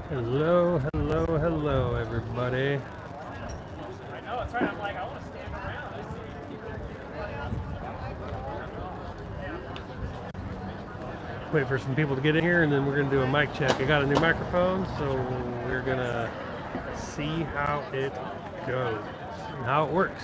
Hello, hello, hello, everybody. I know, it's right. I'm like, I want to stand around. Wait for some people to get in here and then we're going to do a mic check. I got a new microphone, so we're going to see how it goes and how it works.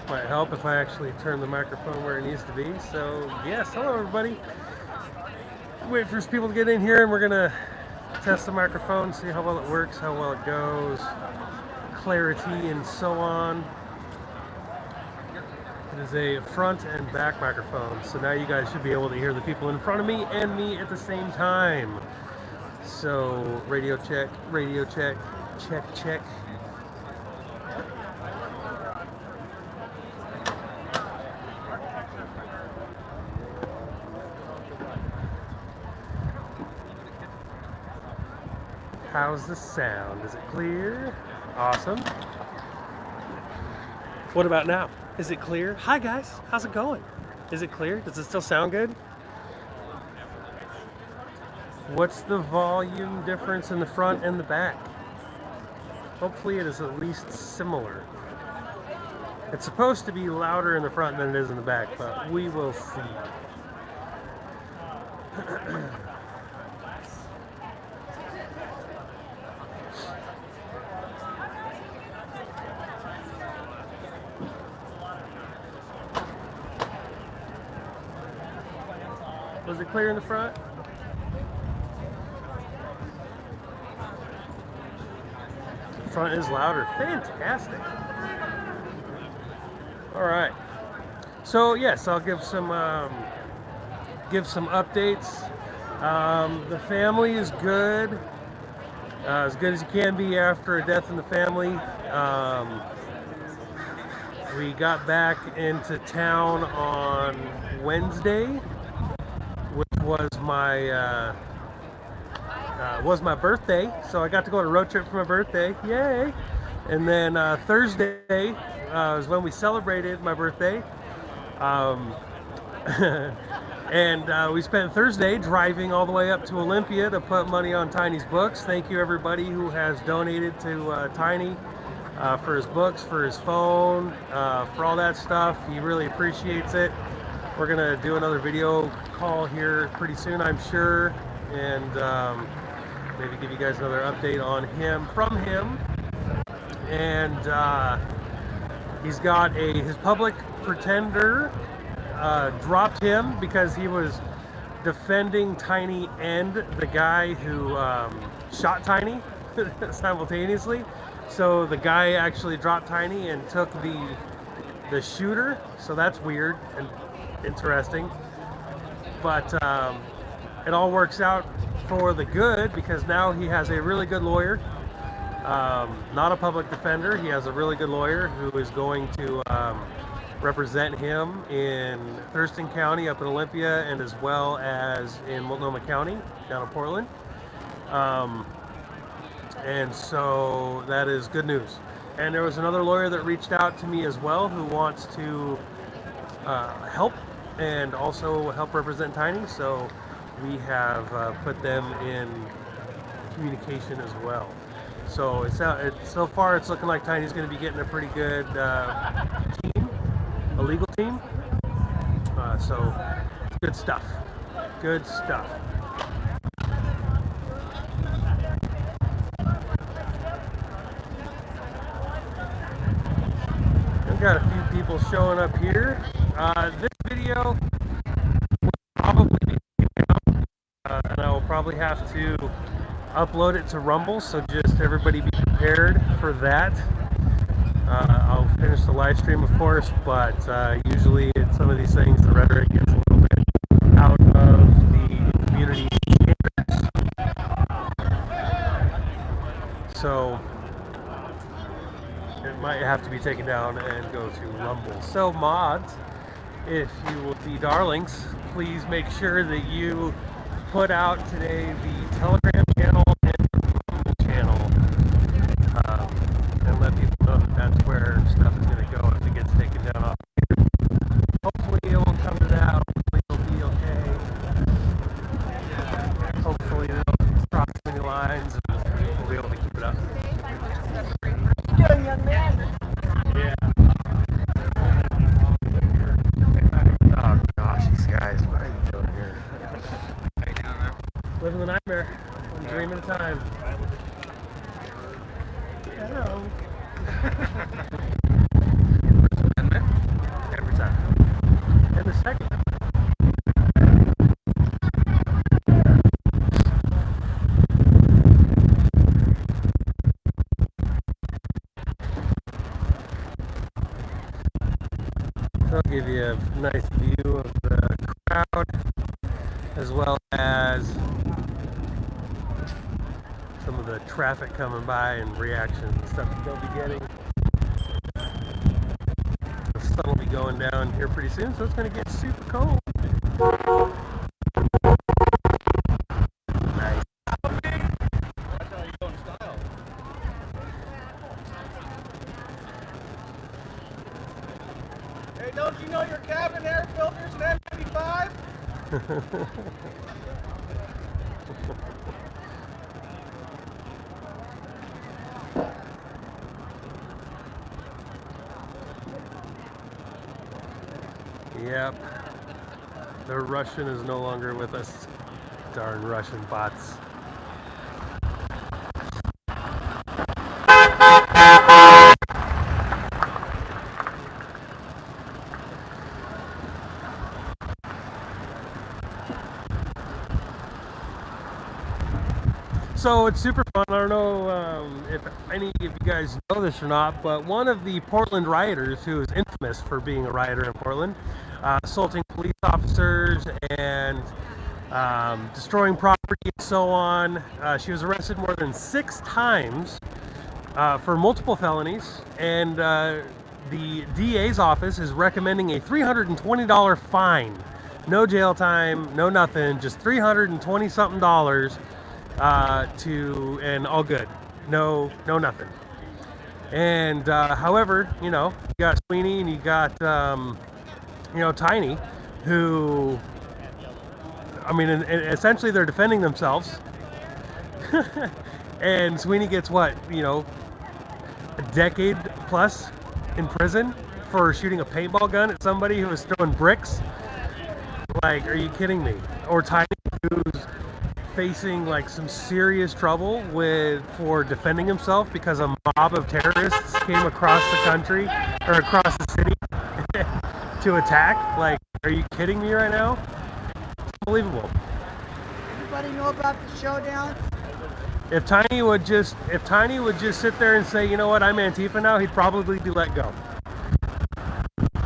Might help if I actually turn the microphone where it needs to be. So, yes, hello, everybody. Wait for some people to get in here and we're going to test the microphone, see how well it works, how well it goes, clarity, and so on. It is a front and back microphone, so now you guys should be able to hear the people in front of me and me at the same time. So, radio check, check, check. How's the sound? Is it clear? Awesome. What about now? Is it clear? Hi guys, how's it going? Is it clear? Does it still sound good? What's the volume difference in the front and the back? Hopefully it is at least similar. It's supposed to be louder in the front than it is in the back, but we will see. Was it clear in the front? The front is louder. Fantastic. All right. So yes, I'll give some updates. The family is good, as good as you can be after a death in the family. We got back into town on Wednesday, which was my birthday. So I got to go on a road trip for my birthday. Yay! And then Thursday was when we celebrated my birthday. And we spent Thursday driving all the way up to Olympia to put money on Tiny's books. Thank you everybody who has donated to Tiny for his books, for his phone, for all that stuff. He really appreciates it. We're gonna do another video call here pretty soon, I'm sure, and maybe give you guys another update on him, from him. And he's got his public pretender dropped him because he was defending Tiny and the guy who shot Tiny simultaneously. So the guy actually dropped Tiny and took the shooter. So that's weird and interesting. But it all works out for the good because now he has a really good lawyer. Not a public defender. He has a really good lawyer who is going to represent him in Thurston County up in Olympia and as well as in Multnomah County down in Portland. And so that is good news. And there was another lawyer that reached out to me as well who wants to help and also help represent Tiny. So we have put them in communication as well. So so far it's looking like Tiny's going to be getting a pretty good team, a legal team. So good stuff. Good stuff. I've got a few people showing up here. This video will probably be taken out, and I will probably have to upload it to Rumble, so just everybody be prepared for that. I'll finish the live stream, of course, but usually in some of these things, the rhetoric gets a little bit out of the community standards. So it might have to be taken down and go to Rumble. So mods, if you will be darlings, please make sure that you put out today the Telegram channel and the Rumble channel, and let people know that that's where stuff is going to go. if it gets taken down off here. Hopefully it won't come to that. Hopefully it'll be okay. Hopefully they don't cross any lines and we'll be able to keep it up. What are you doing, young man? Yeah. Oh gosh, these guys, what are you doing here? How you doing, man? Living the nightmare. One dream at a time. Hello. First Amendment? Every time. And the second. I'll give you a nice view of the crowd as well as some of the traffic coming by and reactions and stuff that they'll be getting. The sun will be going down here pretty soon, so it's going to get super cold. Nice. That's how you go in style. Hey, don't you know your cabin air filter's an N95? Yep. The Russian is no longer with us. Darn Russian bots. So it's super fun. I don't know if any of you guys know this or not, but one of the Portland rioters, who is infamous for being a rioter in Portland, assaulting police officers and destroying property and so on. She was arrested more than 6 times for multiple felonies, and the DA's office is recommending a $320 fine. No jail time, no nothing, just $320 something and all good. No nothing. And however, you got Sweeney and you got Tiny, who, I mean, essentially they're defending themselves. And Sweeney gets what, a decade plus in prison for shooting a paintball gun at somebody who was throwing bricks. Like, are you kidding me? Or Tiny, who's facing like some serious trouble for defending himself because a mob of terrorists came across the country or across the city to attack. Like, are you kidding me right now? It's unbelievable. Anybody know about the showdown? If Tiny would just sit there and say, you know what, I'm Antifa now, he'd probably be let go.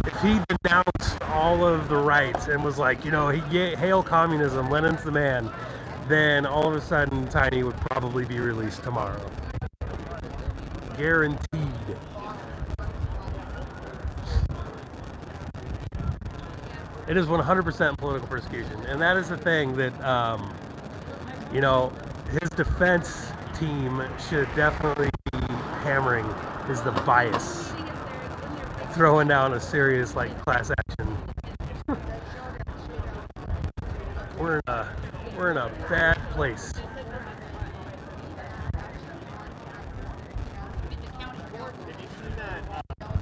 If he denounced all of the rights and was like, hail communism, Lenin's the man, then all of a sudden Tiny would probably be released tomorrow. Guaranteed. It is 100% political persecution. And that is the thing that, his defense team should definitely be hammering, is the bias. Throwing down a serious, class action. We're in a bad place. Did you see that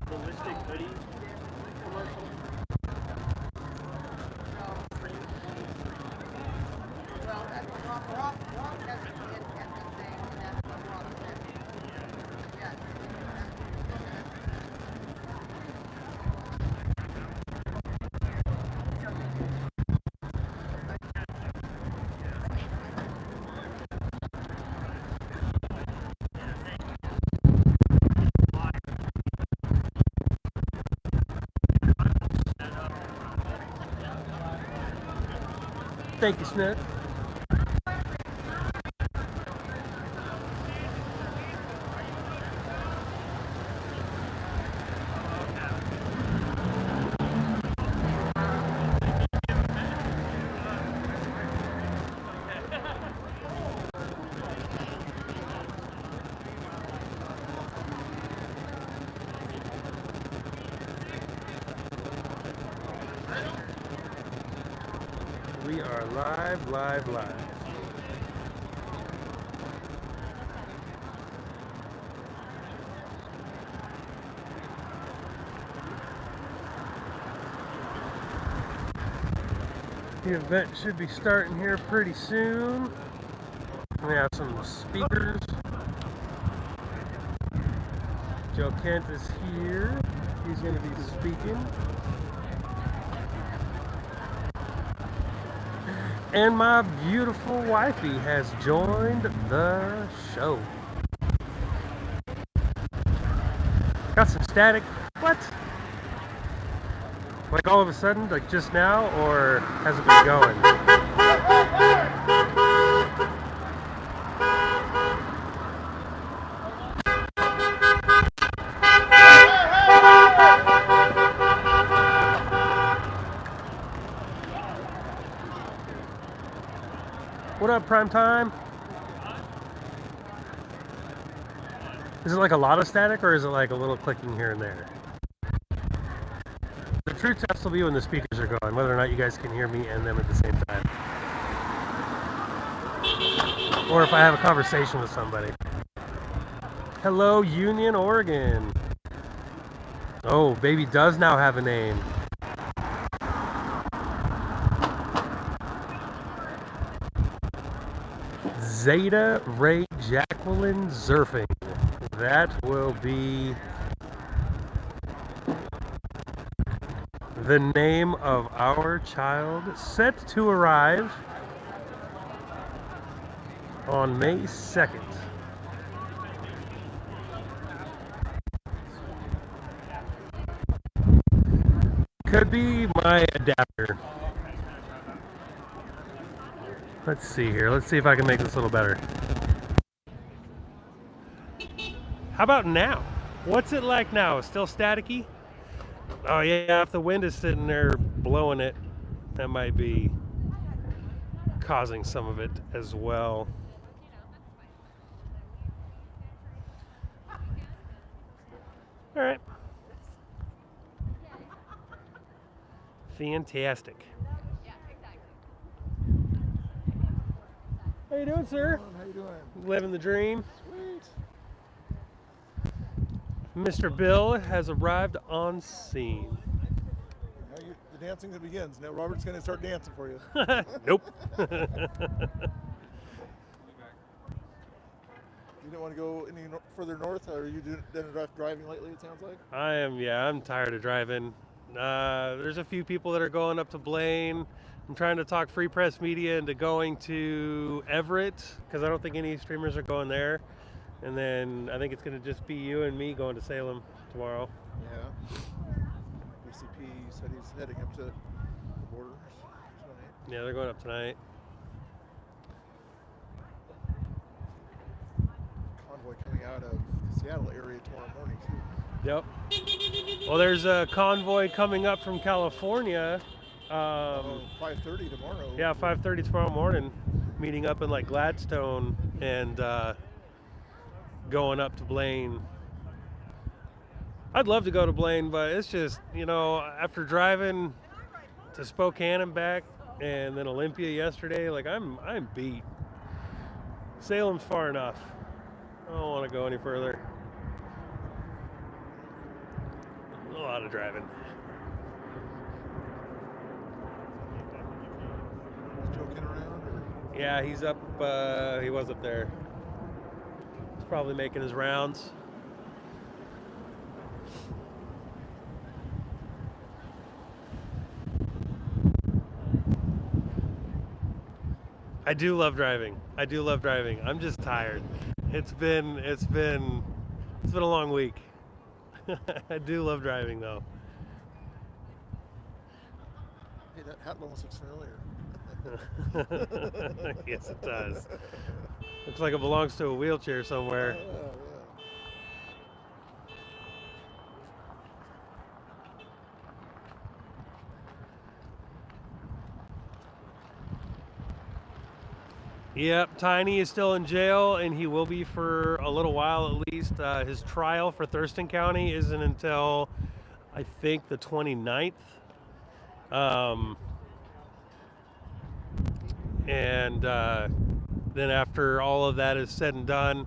ballistic hoodie commercial? Thank you, Smith. We are live, live, live. The event should be starting here pretty soon. We have some speakers. Joe Kent is here. He's going to be speaking. And my beautiful wifey has joined the show. Got some static. What? Like all of a sudden, like just now, or has it been going? What up, prime time? Is it like a lot of static, or is it like a little clicking here and there? The true test will be when the speakers are going, whether or not you guys can hear me and them at the same time. Or if I have a conversation with somebody. Hello, Union, Oregon. Oh, baby does now have a name. Zeta Ray Jacqueline Zerfing. That will be the name of our child, set to arrive on May 2nd. Could be my adapter. Let's see here. Let's see if I can make this a little better. How about now? What's it like now? Still staticky? Oh yeah, if the wind is sitting there blowing it, that might be causing some of it as well. All right. Fantastic. How you doing, sir? How you doing? Living the dream. Sweet. Mr. Bill has arrived on scene. Now the dancing begins. Now Robert's going to start dancing for you. Nope. You didn't want to go any further north, or you didn't driving lately, it sounds like? I'm tired of driving. There's a few people that are going up to Blaine. I'm trying to talk Free Press Media into going to Everett, because I don't think any streamers are going there. And then I think it's going to just be you and me going to Salem tomorrow. Yeah. BCP said he's heading up to the border tonight. Yeah, they're going up tonight. Convoy coming out of the Seattle area tomorrow morning, too. Yep. Well, there's a convoy coming up from California. 5:30 tomorrow. Yeah, 5:30 tomorrow morning. Meeting up in like Gladstone and going up to Blaine. I'd love to go to Blaine, but it's just, after driving to Spokane and back, and then Olympia yesterday, like I'm beat. Salem's far enough. I don't want to go any further. A lot of driving. Is Joe Kent around? Or? Yeah, he's up. He was up there. He's probably making his rounds. I do love driving. I'm just tired. It's been a long week. I do love driving though. Hey, that hat almost looks familiar. Yes, it does. Looks like it belongs to a wheelchair somewhere. Yeah. Yep, Tiny is still in jail, and he will be for a little while at least. His trial for Thurston County isn't until, I think, the 29th. and then after all of that is said and done,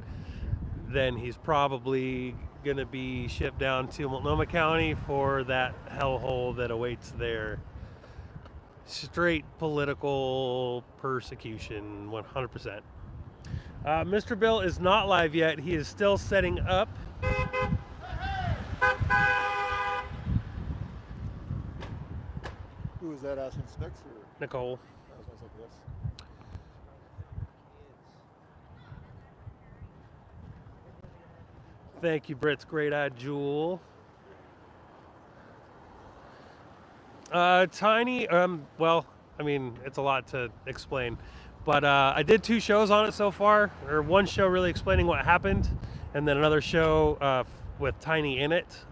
then he's probably going to be shipped down to Multnomah County for that hellhole that awaits there. Straight political persecution, 100%. Mr. Bill is not live yet. He is still setting up. Who was that asking Snicks or? Nicole. I was like this. Thank you, Britt's great-eyed jewel. Tiny, well, I mean, it's a lot to explain. But I did 2 shows on it so far, or 1 show really explaining what happened, and then another show with Tiny in it.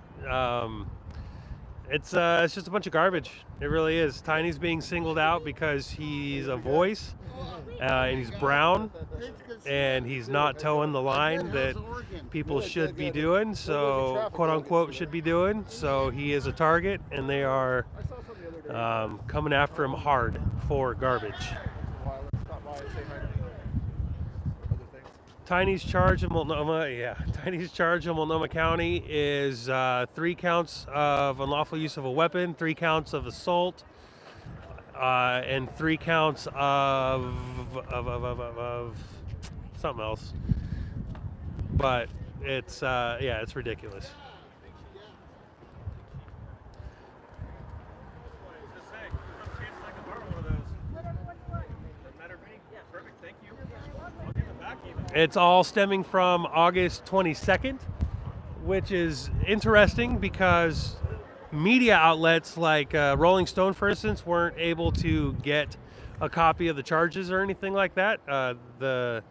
It's just a bunch of garbage. It really is. Tiny's being singled out because he's a voice, and he's brown, and he's not towing the line that people should be doing, so quote unquote should be doing. So he is a target, and they are coming after him hard for garbage. Tiny's charge in Multnomah County is 3 counts of unlawful use of a weapon, 3 counts of assault, and 3 counts of something else. But it's it's ridiculous. It's all stemming from August 22nd, which is interesting because media outlets like Rolling Stone, for instance, weren't able to get a copy of the charges or anything like that. The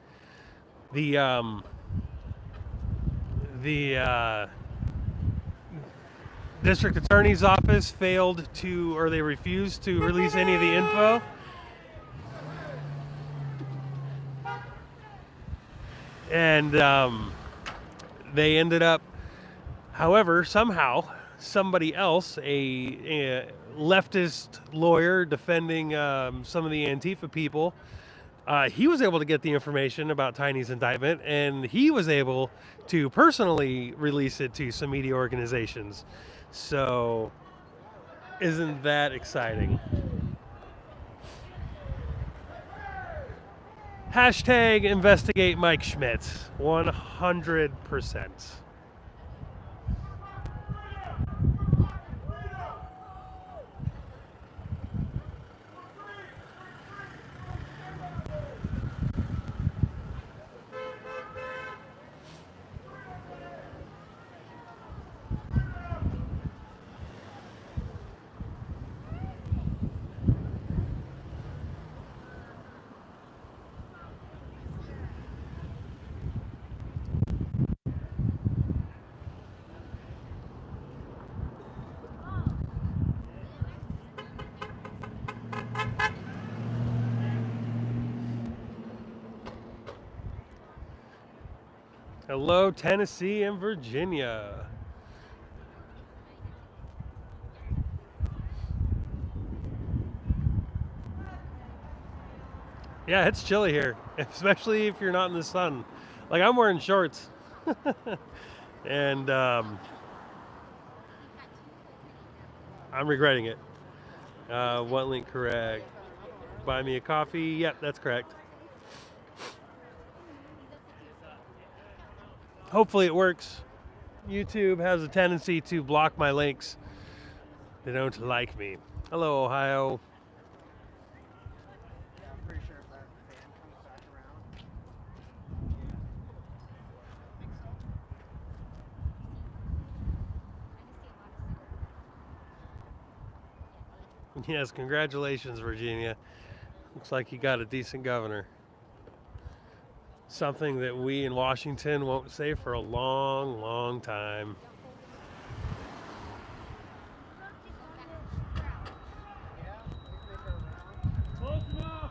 district attorney's office failed to, or they refused to release any of the info. And they ended up, however, somehow, somebody else, a leftist lawyer defending some of the Antifa people, he was able to get the information about Tiny's indictment, and he was able to personally release it to some media organizations. So, isn't that exciting? Hashtag investigate Mike Schmidt, 100%. Hello, Tennessee and Virginia. Yeah, it's chilly here, especially if you're not in the sun. Like, I'm wearing shorts. And I'm regretting it. What link correct? Buy me a coffee. Yep, that's correct. Hopefully it works. YouTube has a tendency to block my links. They don't like me. Hello, Ohio. Yeah, I'm pretty sure if that fan comes back around. Yes, congratulations, Virginia. Looks like you got a decent governor. Something that we in Washington won't say for a long, long time. Close enough.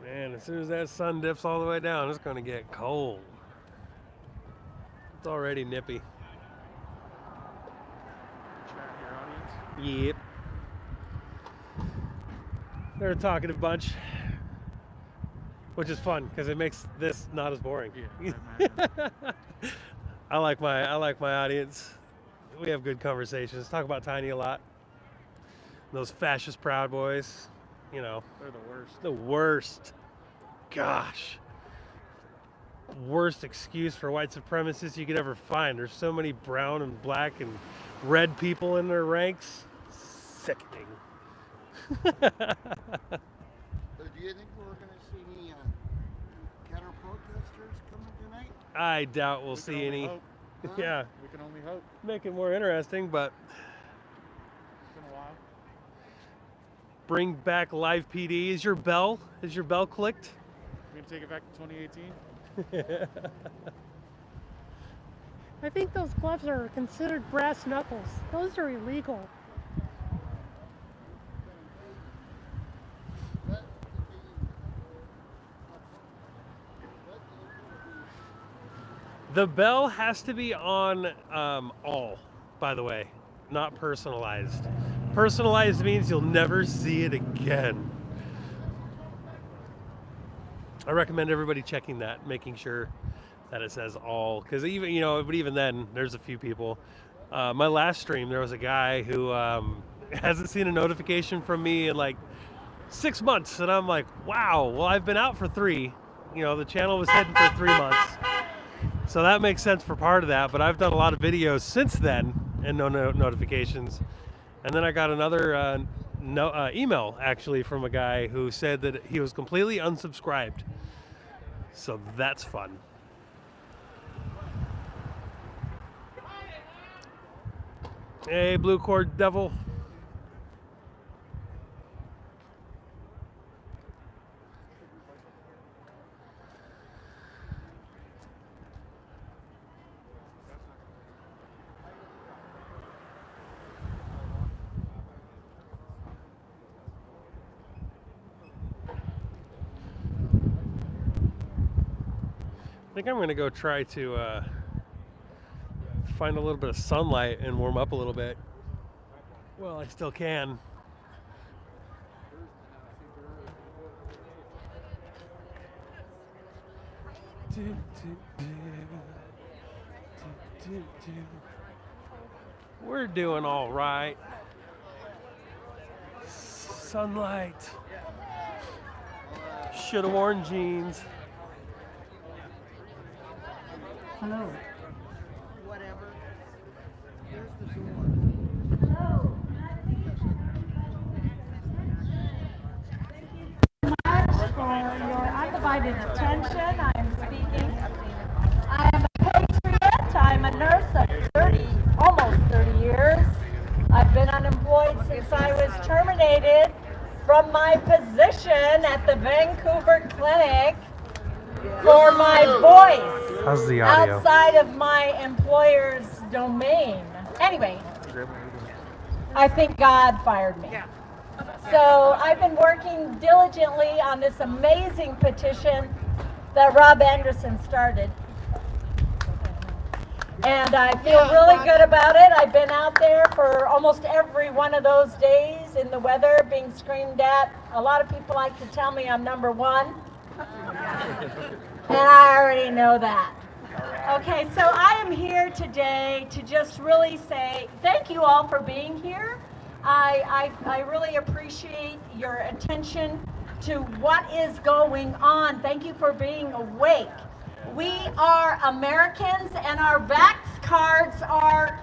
Man, as soon as that sun dips all the way down, it's going to get cold. It's already nippy. Chat your audience. Yep. They're talking a bunch, which is fun because it makes this not as boring. Yeah, I imagine. I like my audience. We have good conversations. Talk about Tiny a lot. Those fascist Proud Boys, you know, They're the worst. the worst. Gosh. Worst excuse for white supremacists you could ever find. There's so many brown and black and red people in their ranks. Sickening. So do you think we're going to see any counter protesters coming tonight? I doubt we'll We can see only any. hope. Yeah, We can only hope. make it more interesting, but It's been a while. bring back live PD. Is your bell clicked? We can take it back to 2018. I think those gloves are considered brass knuckles. Those are illegal. The bell has to be on all, by the way, not personalized. Personalized means you'll never see it again. I recommend everybody checking that, making sure that it says all, because even then, there's a few people. My last stream, there was a guy who hasn't seen a notification from me in like 6 months, and I'm like, wow. Well, I've been out for 3. The channel was hidden for 3 months. So that makes sense for part of that, but I've done a lot of videos since then and no notifications. And then I got another email actually from a guy who said that he was completely unsubscribed. So that's fun. Hey, Blue Cord Devil. I think I'm going to go try to find a little bit of sunlight and warm up a little bit. Well, I still can. We're doing all right. Sunlight. Should have worn jeans. Hello. Whatever. There's the door. For your undivided attention. I am speaking. I am a patriot. I'm a nurse of almost 30 years. I've been unemployed since I was terminated from my position at the Vancouver clinic for my voice. How's the audio? Outside of my employer's domain. Anyway, I think God fired me. So I've been working diligently on this amazing petition that Rob Anderson started. And I feel really good about it. I've been out there for almost every one of those days in the weather being screamed at. A lot of people like to tell me I'm number one. And I already know that. Okay, so I am here today to just really say thank you all for being here. I really appreciate your attention to what is going on. Thank you for being awake. We are Americans, and our vax cards are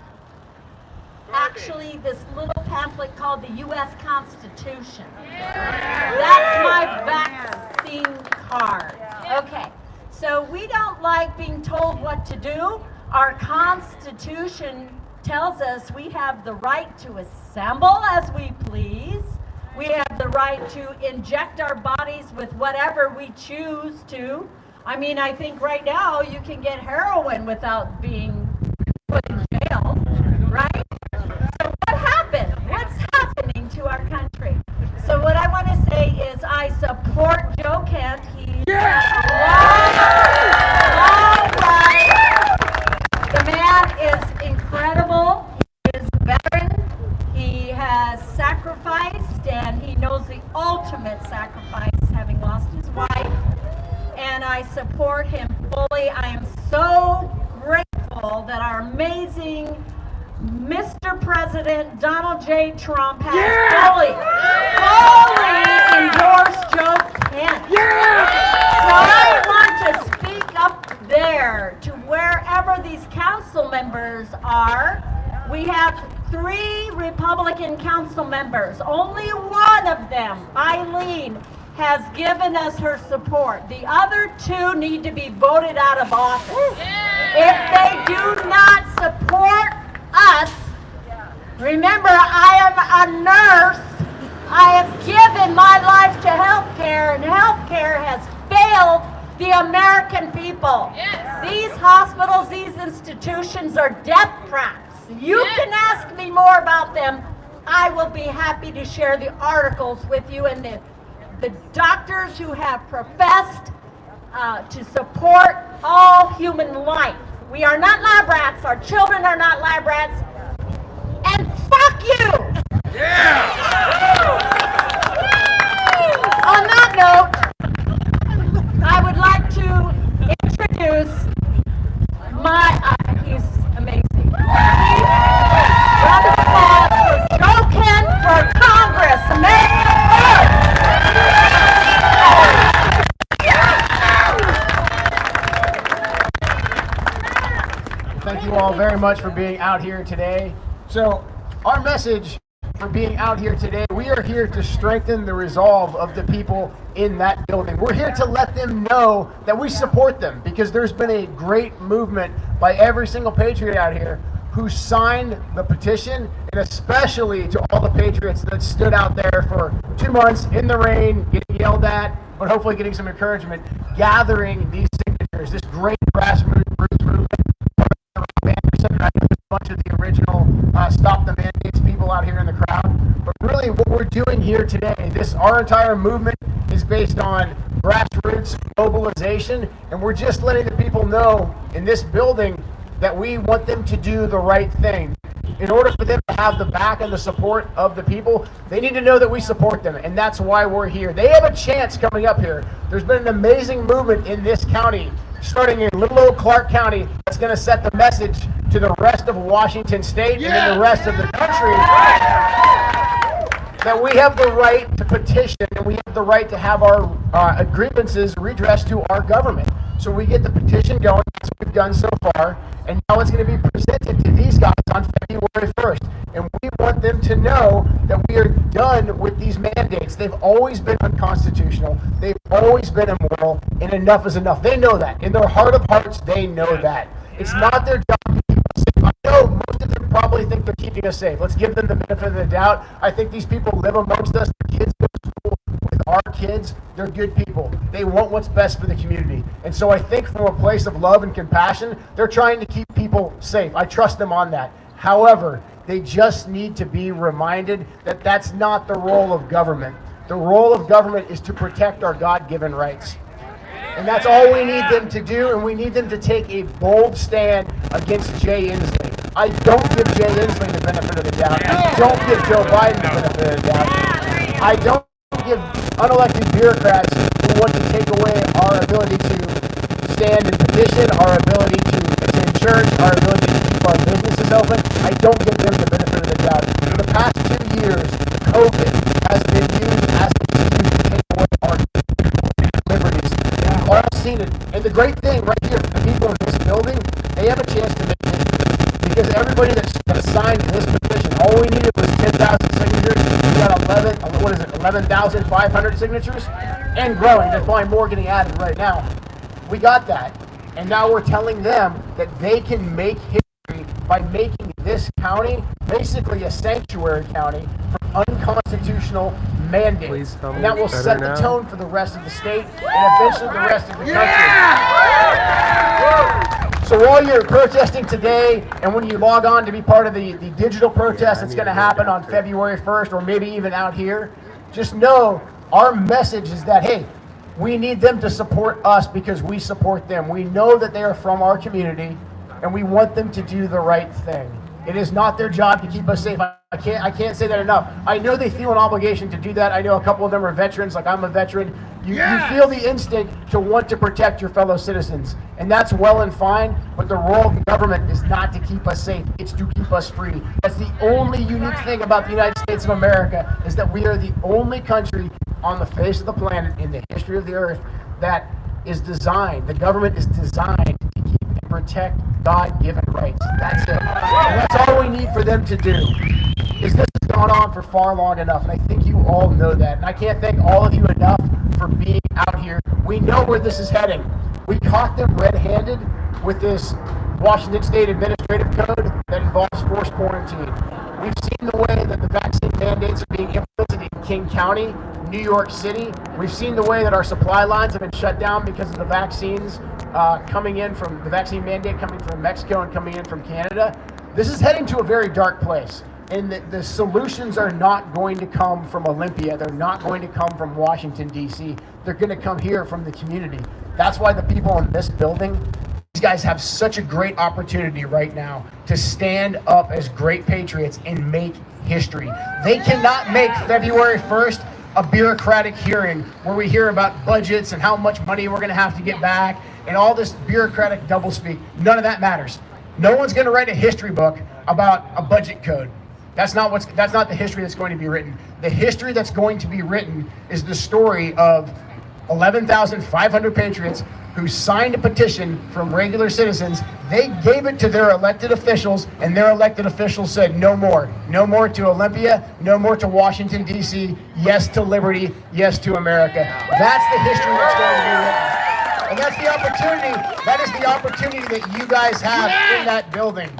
actually this little pamphlet called the U.S. Constitution. That's my vaccine card. Okay, so we don't like being told what to do. Our Constitution tells us we have the right to assemble as we please. We have the right to inject our bodies with whatever we choose to. I mean, I think right now you can get heroin without being put in jail, right? So what happened? What's happening to our country? So what I want to say is I support Joe Joe Kent. He's long ride. The man is incredible. He is a veteran. He has sacrificed, and he knows the ultimate sacrifice, having lost his wife. And I support him fully. I am so grateful that our amazing Mr. President Donald J. Trump has fully endorsed Joe Kent. So I want to speak up there to wherever these council members are. We have 3 Republican council members. Only one of them, Eileen, has given us her support. The other 2 need to be voted out of office. If they do not support us, remember, I am a nurse. I have given my life to healthcare, and healthcare has failed the American people. These hospitals, these institutions are death traps. You can ask me more about them. I will be happy to share the articles with you and the doctors who have professed to support all human life. We are not lab rats. Our children are not lab rats. And fuck you! On that note, I would like to introduce he's amazing. Round of applause for Joe Kent for Congress, America First! Thank you all very much for being out here today. So, our message for being out here today, we are here to strengthen the resolve of the people in that building. We're here to let them know that we support them, because there's been a great movement by every single patriot out here who signed the petition, and especially to all the patriots that stood out there for 2 months in the rain, getting yelled at, but hopefully getting some encouragement, gathering these signatures, this great grassroots movement. I know a bunch of the original Stop the Mandates people out here in the crowd, but really what we're doing here today, our entire movement is based on grassroots mobilization, and we're just letting the people know in this building that we want them to do the right thing. In order for them to have the back and the support of the people, they need to know that we support them, and that's why we're here. They have a chance coming up here. There's been an amazing movement in this county, starting in little old Clark County, that's going to set the message to the rest of Washington State and then the rest of the country that we have the right to petition and we have the right to have our grievances redressed to our government. So we get the petition going, that's what we've done so far, and now it's going to be presented to these guys on February 1st. And we want them to know that we are done with these mandates. They've always been unconstitutional, they've always been immoral, and enough is enough. They know that. In their heart of hearts, they know that. It's not their job to keep us safe. I know most of them probably think they're keeping us safe. Let's give them the benefit of the doubt. I think these people live amongst us. Their kids go to school with our kids. They're good people. They want what's best for the community. And so I think from a place of love and compassion, they're trying to keep people safe. I trust them on that. However, they just need to be reminded that that's not the role of government. The role of government is to protect our God-given rights. And that's all we need them to do, and we need them to take a bold stand against Jay Inslee. I don't give Jay Inslee the benefit of the doubt. I don't give Joe Biden the benefit of the doubt. I don't give unelected bureaucrats who want to take away our ability to stand and petition, our ability to attend church, our ability to keep our businesses open. I don't give them the benefit of the doubt. For the past 2 years, COVID has been used as an excuse to take away our liberties. We've all seen it. And the great thing right here, the people in this building, they have a chance to make it. Because everybody that signed this petition, all we needed was 10,000 signatures. We got 11,500 signatures, and growing. There's probably more getting added right now. We got that. And now we're telling them that they can make history by making this county basically a sanctuary county from unconstitutional mandates. And that will set the tone for the rest of the state and eventually the rest of the country. So while you're protesting today, and when you log on to be part of the digital protest that's going to happen on February 1st, or maybe even out here, just know our message is that, hey, We need them to support us because we support them. We know that they are from our community, and we want them to do the right thing. It is not their job to keep us safe. I can't say that enough. I know they feel an obligation to do that. I know a couple of them are veterans, like I'm a veteran. You feel the instinct to want to protect your fellow citizens, and that's well and fine, but the role of the government is not to keep us safe, it's to keep us free. That's the only unique thing about the United States of America, is that we are the only country on the face of the planet in the history of the earth that is designed, the government is designed to keep and protect God-given rights. That's it. And that's all we need for them to do. Is this has gone on for far long enough, and I think you all know that. And I can't thank all of you enough for being out here. We know where this is heading. We caught them red-handed with this Washington State Administrative Code that involves forced quarantine. We've seen the way that the vaccine mandates are being implemented in King County, New York City. We've seen the way that our supply lines have been shut down because of the vaccines coming in from the vaccine mandate coming from Mexico and coming in from Canada. This is heading to a very dark place. And the solutions are not going to come from Olympia. They're not going to come from Washington, D.C. They're going to come here from the community. That's why the people in this building, these guys have such a great opportunity right now to stand up as great patriots and make history. They cannot make February 1st a bureaucratic hearing where we hear about budgets and how much money we're going to have to get back and all this bureaucratic doublespeak. None of that matters. No one's going to write a history book about a budget code. That's not the history that's going to be written. The history that's going to be written is the story of 11,500 patriots who signed a petition from regular citizens. They gave it to their elected officials, and their elected officials said no more. No more to Olympia, no more to Washington, D.C. Yes to liberty, yes to America. That's the history that's going to be written. And that's the opportunity, that is the opportunity that you guys have in that building.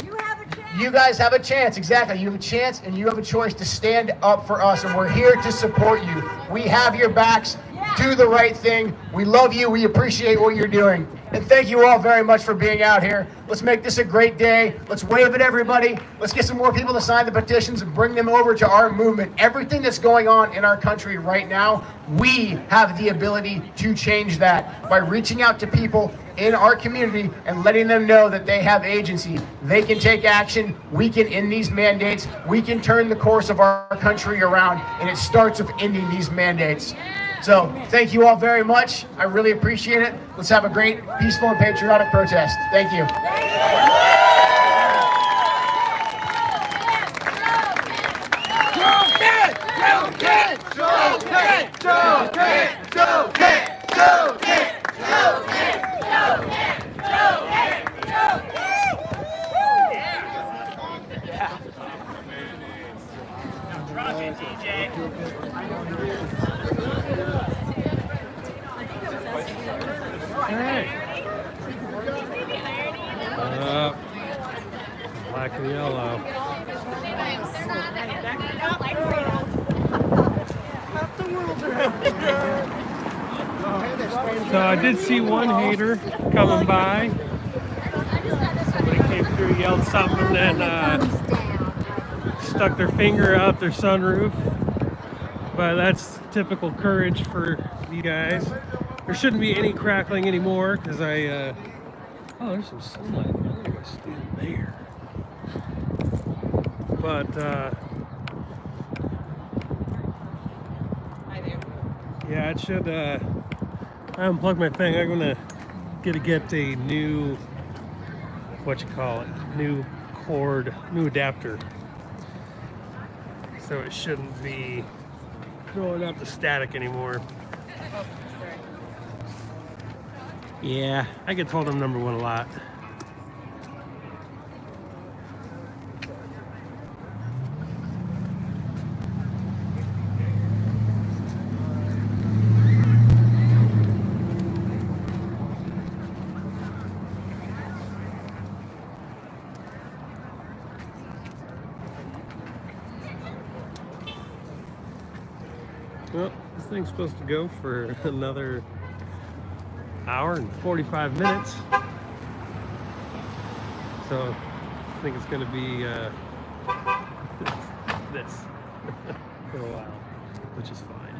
You guys have a chance, exactly. You have a chance and you have a choice to stand up for us, and we're here to support you. We have your backs. Do the right thing. We love you. We appreciate what you're doing. And thank you all very much for being out here. Let's make this a great day. Let's wave at everybody. Let's get some more people to sign the petitions and bring them over to our movement. Everything that's going on in our country right now, we have the ability to change that by reaching out to people in our community and letting them know that they have agency. They can take action. We can end these mandates. We can turn the course of our country around, and it starts with ending these mandates. So thank you all very much. I really appreciate it. Let's have a great, peaceful, and patriotic protest. Thank you. Black and yellow. So I did see one hater coming by. Somebody came through, yelled something, and stuck their finger out their sunroof. But that's typical courage for you guys. There shouldn't be any crackling anymore because oh, there's some sunlight. I'm gonna go stand there. But yeah, it should. I unplugged my thing. I'm gonna get a new, new cord, new adapter. So it shouldn't be throwing out the static anymore. Yeah, I get told I'm number one a lot. Well, this thing's supposed to go for another hour and 45 minutes. So I think it's going to be this for a while, which is fine.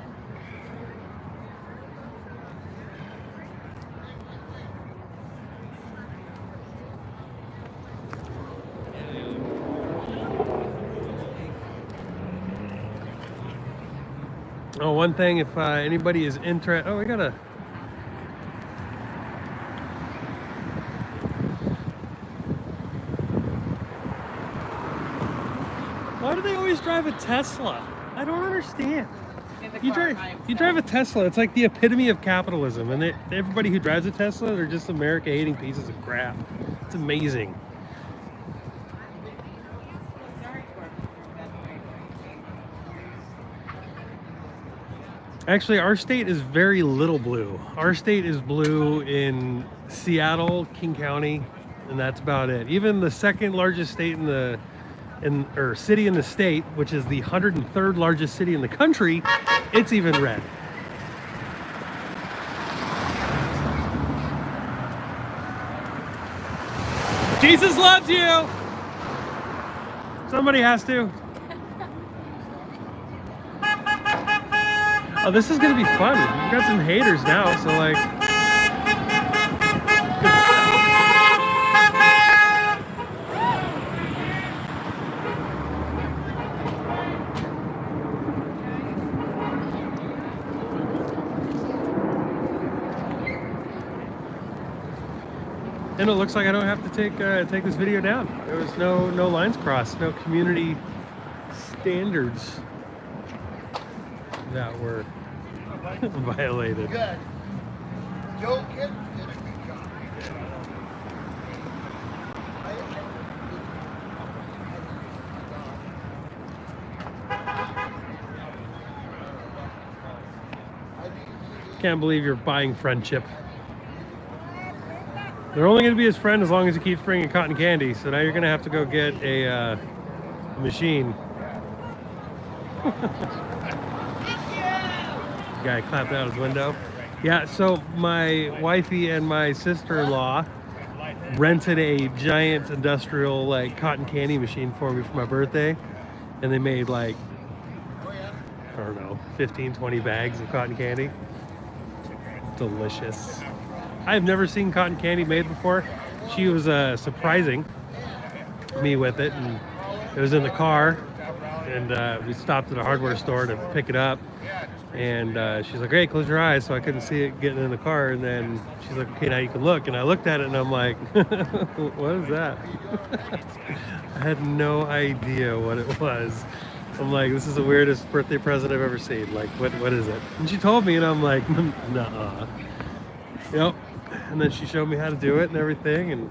Oh, one thing, if anybody is interested, oh, we got a. Why do they always drive a Tesla? I don't understand. You drive a Tesla. It's like the epitome of capitalism, and everybody who drives a Tesla, they're just America-hating pieces of crap. It's amazing. Actually, our state is very little blue. Our state is blue in Seattle, King County, and that's about it. Even the second largest state or city in the state, which is the 103rd largest city in the country, it's even red. Jesus loves you! Somebody has to. Oh, this is gonna be fun. We've got some haters now, so like. And it looks like I don't have to take this video down. There was no lines crossed, no community standards that were violated. Good. Joe Kitten did a good job. Can't believe you're buying friendship. They're only going to be his friend as long as he keeps bringing cotton candy. So now you're going to have to go get a machine. Guy clapped out his window. Yeah, so my wifey and my sister-in-law rented a giant industrial like cotton candy machine for me for my birthday, and they made like, I don't know, 15, 20 bags of cotton candy. Delicious. I've never seen cotton candy made before. She was surprising me with it, and it was in the car, and we stopped at a hardware store to pick it up, and she's like, "Hey, close your eyes," so I couldn't see it getting in the car, and then she's like, "Okay, now you can look," and I looked at it, and I'm like, "What is that?" I had no idea what it was. I'm like, "This is the weirdest birthday present I've ever seen. Like, what is it?" And she told me, and I'm like, "Nuh-uh." Yep. And then she showed me how to do it and everything, and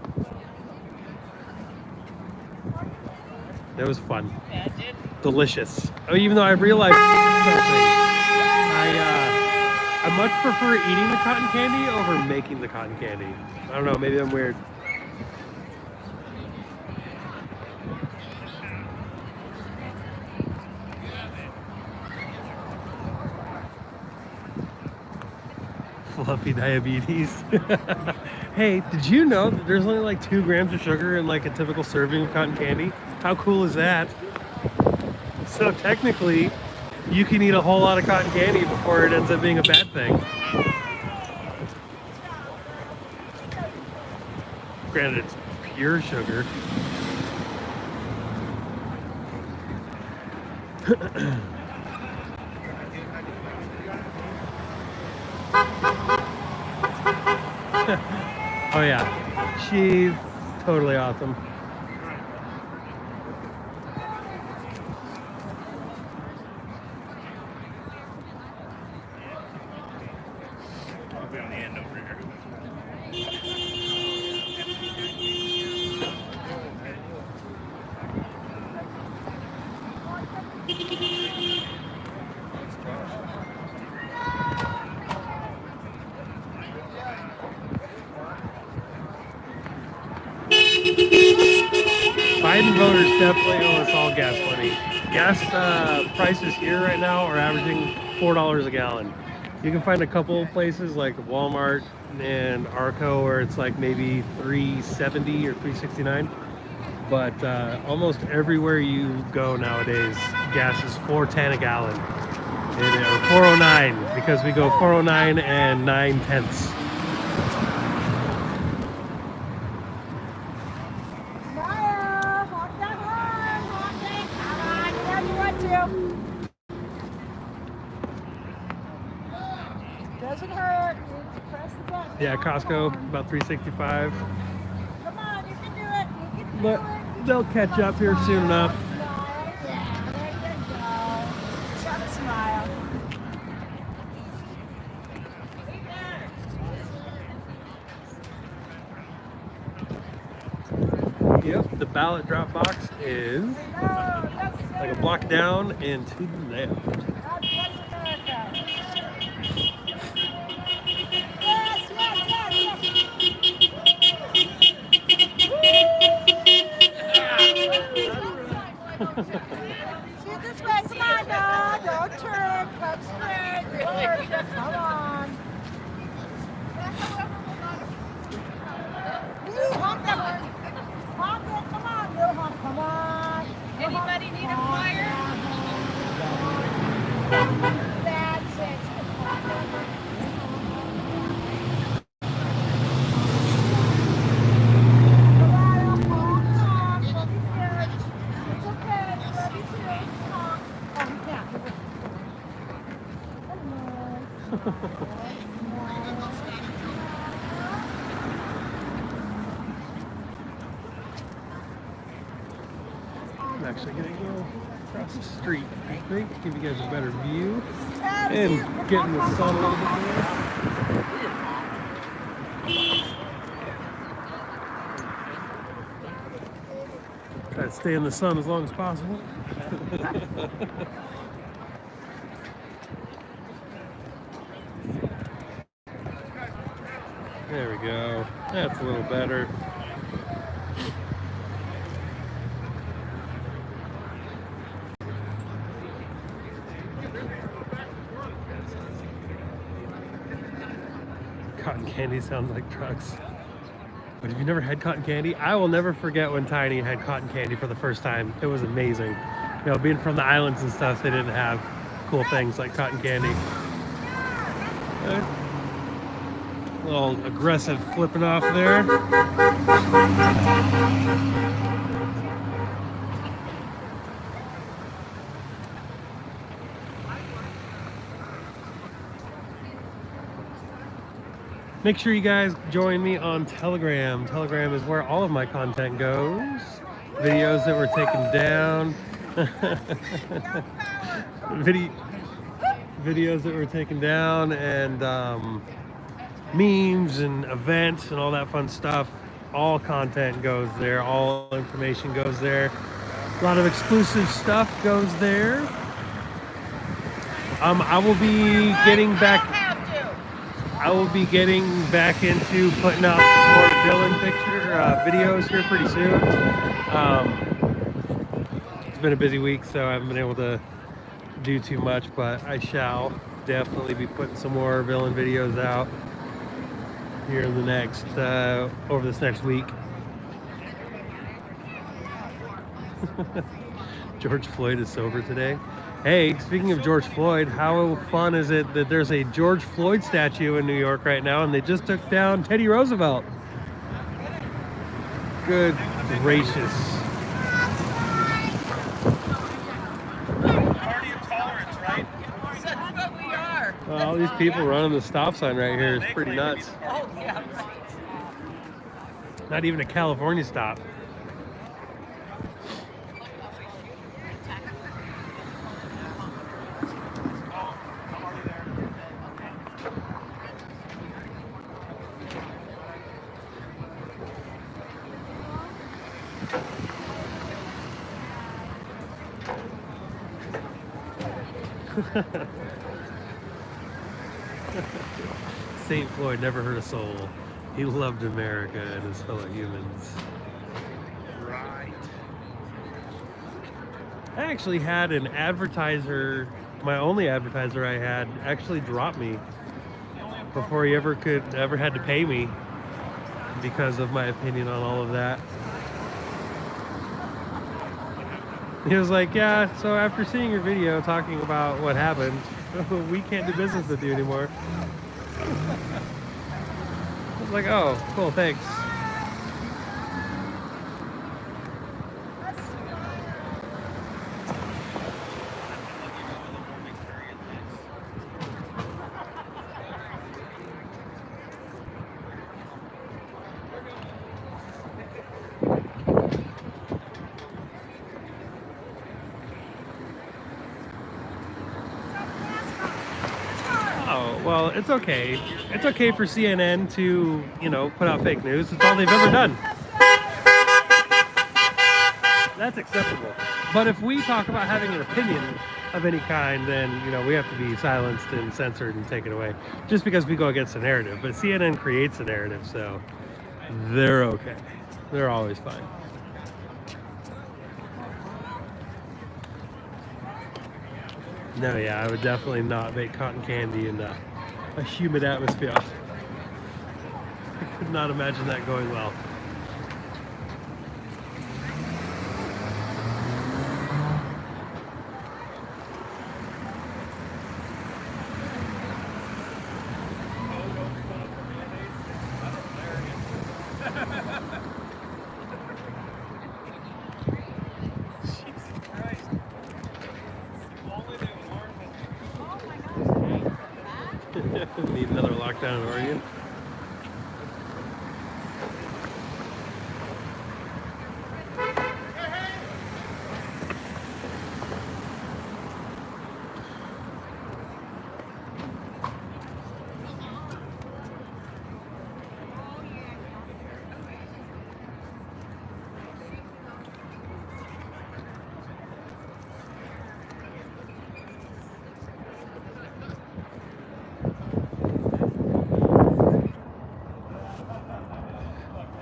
it was fun. Delicious. Oh, even though I realized something, I much prefer eating the cotton candy over making the cotton candy. I don't know, maybe I'm weird. Fluffy diabetes. Hey, did you know that there's only like 2 grams of sugar in like a typical serving of cotton candy? How cool is that? So technically, you can eat a whole lot of cotton candy before it ends up being a bad thing. Granted, it's pure sugar. Oh yeah, she's totally awesome. I'll be on the end over here. Biden voters definitely owe us all gas money. Gas prices here right now are averaging $4 a gallon. You can find a couple places like Walmart and Arco where it's like maybe $3.70 or $3.69. But almost everywhere you go nowadays, gas is $4.10 a gallon. Or $4.09 because we go $4.09 and 9/10. Yeah, Costco, about $3.65. Come on, you can do it. You can do But it. they'll catch up here soon enough. Smile. Yeah, there you go. Just smile. Yep, the ballot drop box is like a block down and to the left. God bless America. Yes, yes, shoot this way. Come on, now. Don't turn. Come straight. Good. Come on. New hump that one. Hump it. Come on, new hump. Come on. Anybody need a flyer? That's it. I'm actually gonna go across the street, I think, give you guys a better view and get in the sun a little bit more. Try to stay in the sun as long as possible. There we go. That's a little better. Cotton candy sounds like trucks. But have you never had cotton candy? I will never forget when Tiny had cotton candy for the first time. It was amazing. You know, being from the islands and stuff, they didn't have cool things like cotton candy. A little aggressive flipping off there. Make sure you guys join me on Telegram. Telegram is where all of my content goes. Videos that were taken down. Videos that were taken down and memes and events and all that fun stuff. All content goes there. All information goes there. A lot of exclusive stuff goes there. I will be getting back into putting out more villain videos here pretty soon. It's been a busy week, so I haven't been able to do too much, but I shall definitely be putting some more villain videos out here in the next over this next week. George Floyd is sober today. Hey, speaking of George Floyd, how fun is it that there's a George Floyd statue in New York right now, and they just took down Teddy Roosevelt? Good gracious. Party of tolerance, right? That's what we are. All these people running the stop sign right here is pretty nuts. Oh, yeah. Not even a California stop. St. Floyd never hurt a soul. He loved America and his fellow humans. Right. I actually had an advertiser, my only advertiser I had, actually drop me before he ever had to pay me because of my opinion on all of that. He was like, yeah, so after seeing your video talking about what happened, we can't do business with you anymore. I was like, oh, cool, thanks. it's okay. It's okay for CNN to, put out fake news. It's all they've ever done. That's acceptable. But if we talk about having an opinion of any kind, then, we have to be silenced and censored and taken away just because we go against the narrative. But CNN creates a narrative, so they're okay. They're always fine. No, yeah, I would definitely not bake cotton candy in a humid atmosphere. I could not imagine that going well. Need another lockdown in Oregon.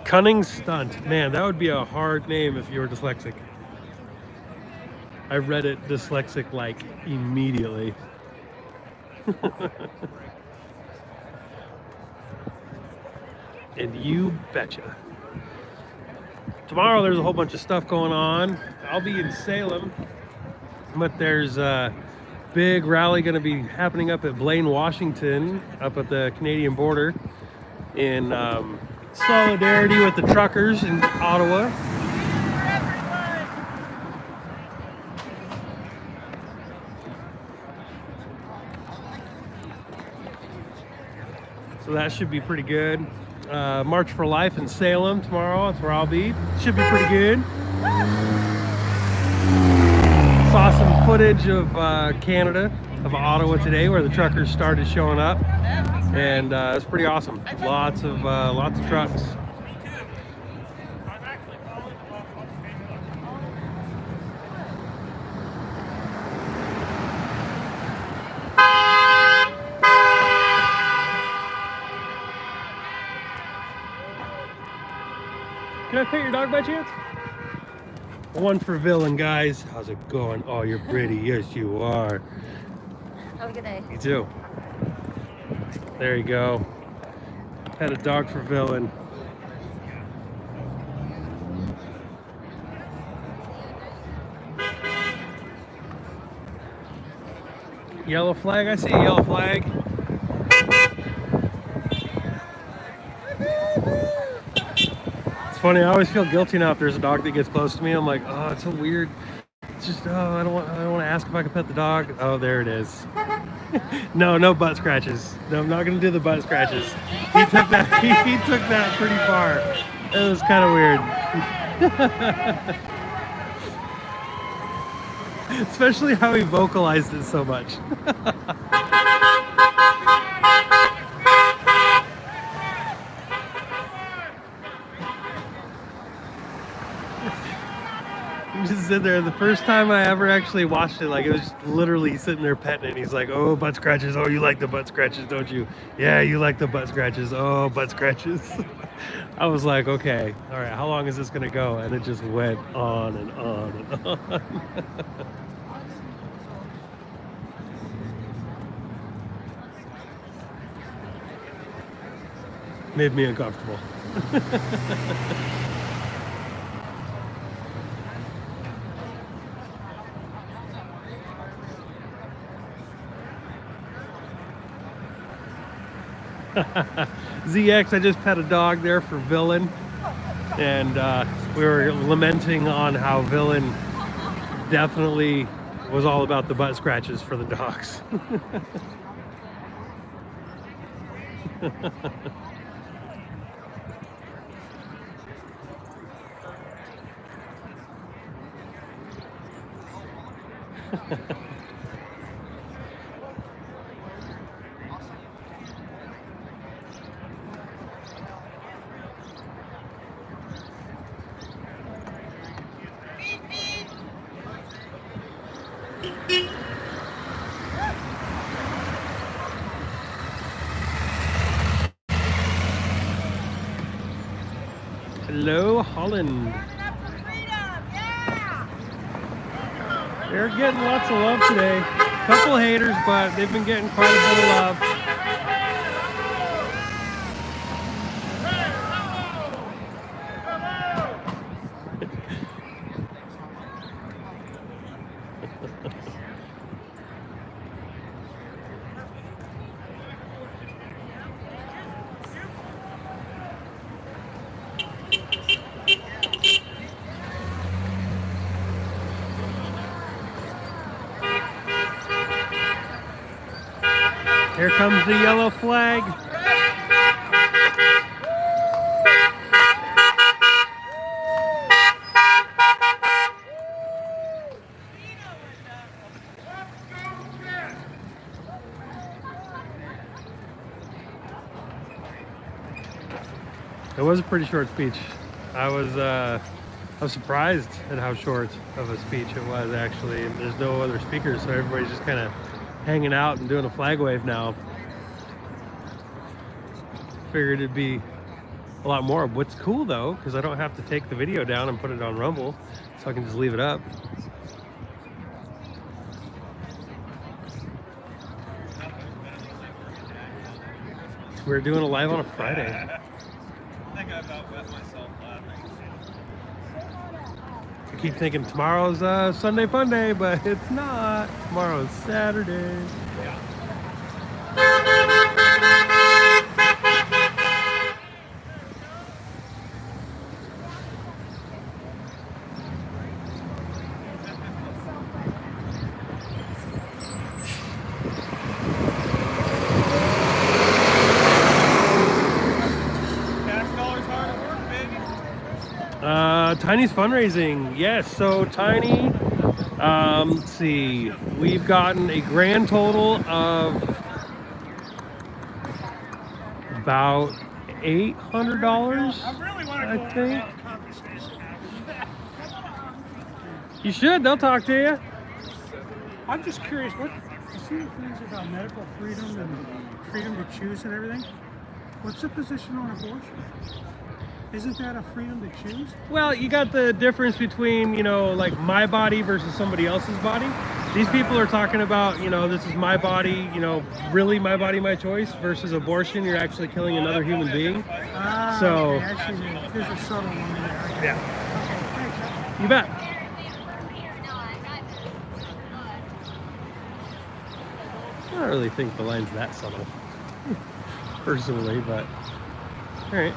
Cunning Stunt. Man, that would be a hard name if you were dyslexic. I read it dyslexic like immediately. And you betcha. Tomorrow there's a whole bunch of stuff going on. I'll be in Salem, but there's a big rally going to be happening up at Blaine, Washington, up at the Canadian border in solidarity with the truckers in Ottawa. So that should be pretty good. March for Life in Salem tomorrow. That's where I'll be. Should be pretty good. Saw some footage of Canada, of Ottawa today, where the truckers started showing up, and it's pretty awesome. Lots of trucks. Can I pet your dog by chance? One for Villain, guys. How's it going? Oh, you're pretty. Yes, you are. Have a good day. You too. There you go. Pet a dog for Villain. Yellow flag. I see a yellow flag. It's funny, I always feel guilty now if there's a dog that gets close to me. I'm like, oh, it's so weird. It's just, I don't want to ask if I can pet the dog. Oh, there it is. No butt scratches. No, I'm not gonna do the butt scratches. He took that. He took that pretty far. It was kind of weird. Especially how he vocalized it so much. Just sit there. The first time I ever actually watched it, like it was just literally sitting there petting it. He's like, "Oh, butt scratches. Oh, you like the butt scratches, don't you? Yeah, you like the butt scratches. Oh, butt scratches." I was like, "Okay, all right. How long is this gonna go?" And it just went on and on and on. Made me uncomfortable. ZX, I just pet a dog there for Villain, and we were lamenting on how Villain definitely was all about the butt scratches for the dogs. Hello, Holland. They're getting lots of love today. Couple haters, but they've been getting quite a bit of love. Here comes the yellow flag. It was a pretty short speech. I was surprised at how short of a speech it was, actually. There's no other speakers, so everybody's just kind of hanging out and doing a flag wave now. Figured it'd be a lot more. What's cool though, because I don't have to take the video down and put it on Rumble, so I can just leave it up. We're doing a live on a Friday. I think I about wet myself laughing. I keep thinking tomorrow's Sunday fun day, but it's not. Tomorrow's Saturday. Tiny's fundraising, yes. So Tiny, let's see, we've gotten a grand total of about $800, I think. You should. They'll talk to you. I'm just curious, what you see the things about medical freedom and freedom to choose and everything? What's the position on abortion? Isn't that a freedom to choose? Well, you got the difference between, you know, like my body versus somebody else's body. These people are talking about, you know, this is my body, you know, really my body, my choice, versus abortion. You're actually killing another human being. So, okay, I see. There's a subtle one there. Yeah. Okay, thanks. You bet. I don't really think the line's that subtle, personally, but all right.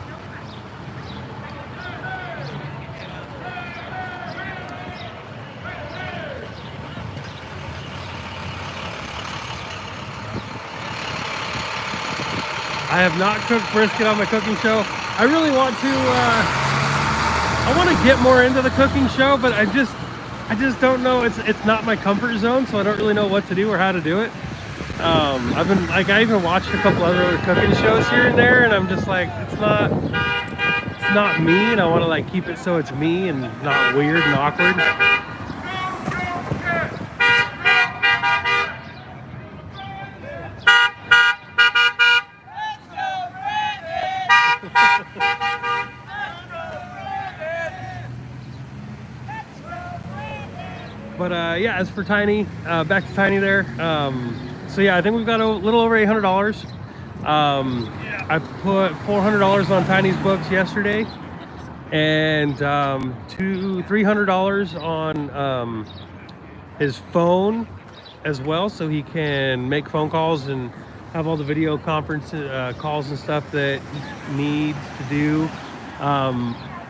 I have not cooked brisket on my cooking show. I really want to, I want to get more into the cooking show, but I just don't know. It's not my comfort zone, so I don't really know what to do or how to do it. I've been, like, I even watched a couple other cooking shows here and there, and I'm just like, it's not me, and I want to, like, keep it so it's me and not weird and awkward. But yeah, as for Tiny, back to Tiny there. So yeah, I think we've got a little over $800. I put $400 on Tiny's books yesterday, and $300 on his phone as well, so he can make phone calls and have all the video conference calls and stuff that he needs to do.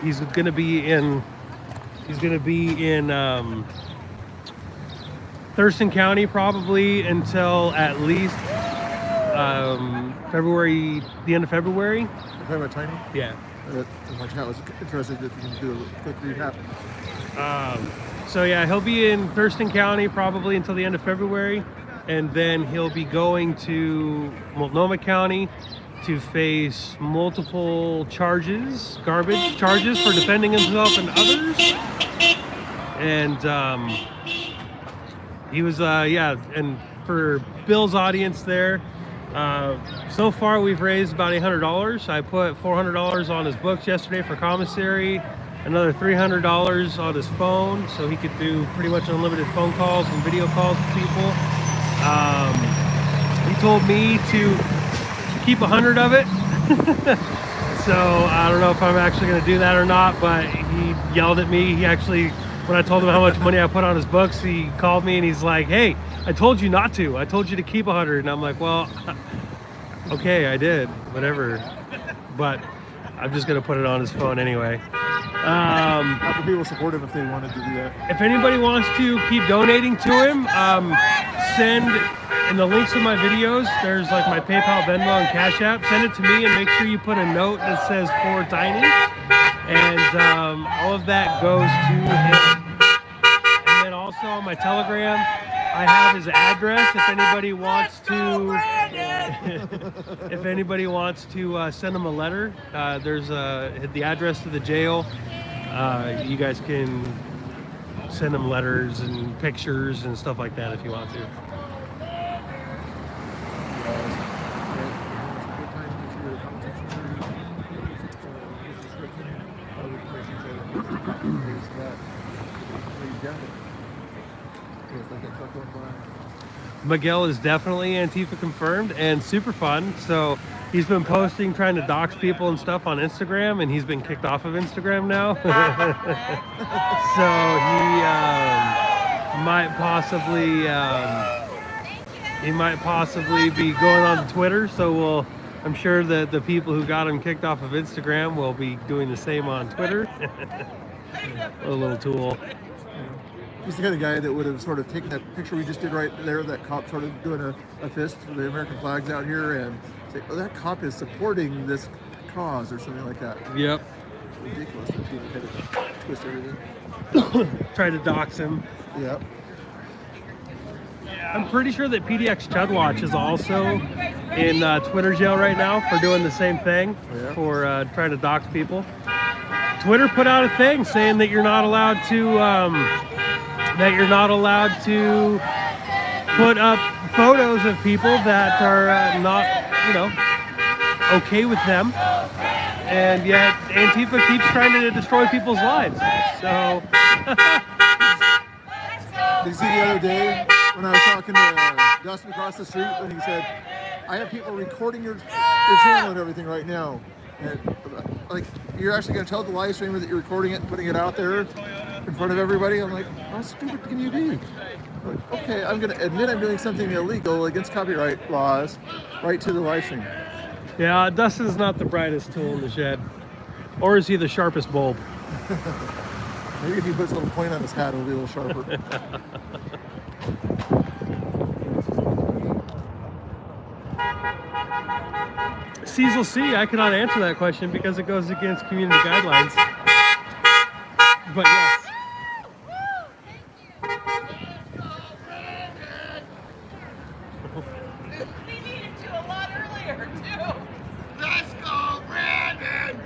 He's gonna be in Thurston County probably until at least February, the end of February. You're talking about Tiny? Yeah. My chat was interested if you can do a quick recap. So yeah, he'll be in Thurston County probably until the end of February, and then he'll be going to Multnomah County to face multiple charges, garbage charges for defending himself and others. And he was yeah, and for Bill's audience there, so far we've raised about $800. I put $400 on his books yesterday for commissary, another $300 on his phone, so he could do pretty much unlimited phone calls and video calls with people. He told me to keep 100 of it. So I don't know if I'm actually going to do that or not, but he yelled at me. He actually, when I told him how much money I put on his books, he called me and he's like, hey, I told you not to. I told you to keep 100. And I'm like, well, okay, I did, whatever. But I'm just going to put it on his phone anyway. How can people support him if they wanted to do that? If anybody wants to keep donating to him, send in the links of my videos, there's like my PayPal, Venmo, and Cash App. Send it to me and make sure you put a note that says for Tiny. And all of that goes to him. And then also on my Telegram, I have his address if anybody wants to if anybody wants to send him a letter. There's the address to the jail. You guys can send him letters and pictures and stuff like that if you want to. Miguel is definitely Antifa confirmed and super fun. So he's been posting, trying to dox people and stuff on Instagram, and he's been kicked off of Instagram now. So he might possibly be going on to Twitter. So I'm sure that the people who got him kicked off of Instagram will be doing the same on Twitter. A little tool. He's the kind of guy that would have sort of taken that picture we just did right there, that cop sort of doing a fist for the American flags out here, and say, oh, that cop is supporting this cause or something like that. Yep. Ridiculous that people kind of twist everything. Try to dox him. Yep. I'm pretty sure that PDX Chudwatch is also in Twitter jail right now for doing the same thing, for trying to dox people. Twitter put out a thing saying that you're not allowed to put up photos of people that are not, okay with them, and yet Antifa keeps trying to destroy people's lives. So. Did you see the other day when I was talking to Dustin across the street, and he said, I have people recording your channel and everything right now. And, like, you're actually going to tell the live streamer that you're recording it and putting it out there in front of everybody? I'm like, how stupid can you be? Like, okay, I'm going to admit I'm doing something illegal against copyright laws right to the live stream. Yeah, Dustin's not the brightest tool in the shed. Or is he the sharpest bulb? Maybe if he puts a little point on his hat, it'll be a little sharper. Cecil C, I cannot answer that question because it goes against community guidelines. But yes. We needed to a lot earlier, too. Let's go, Brandon!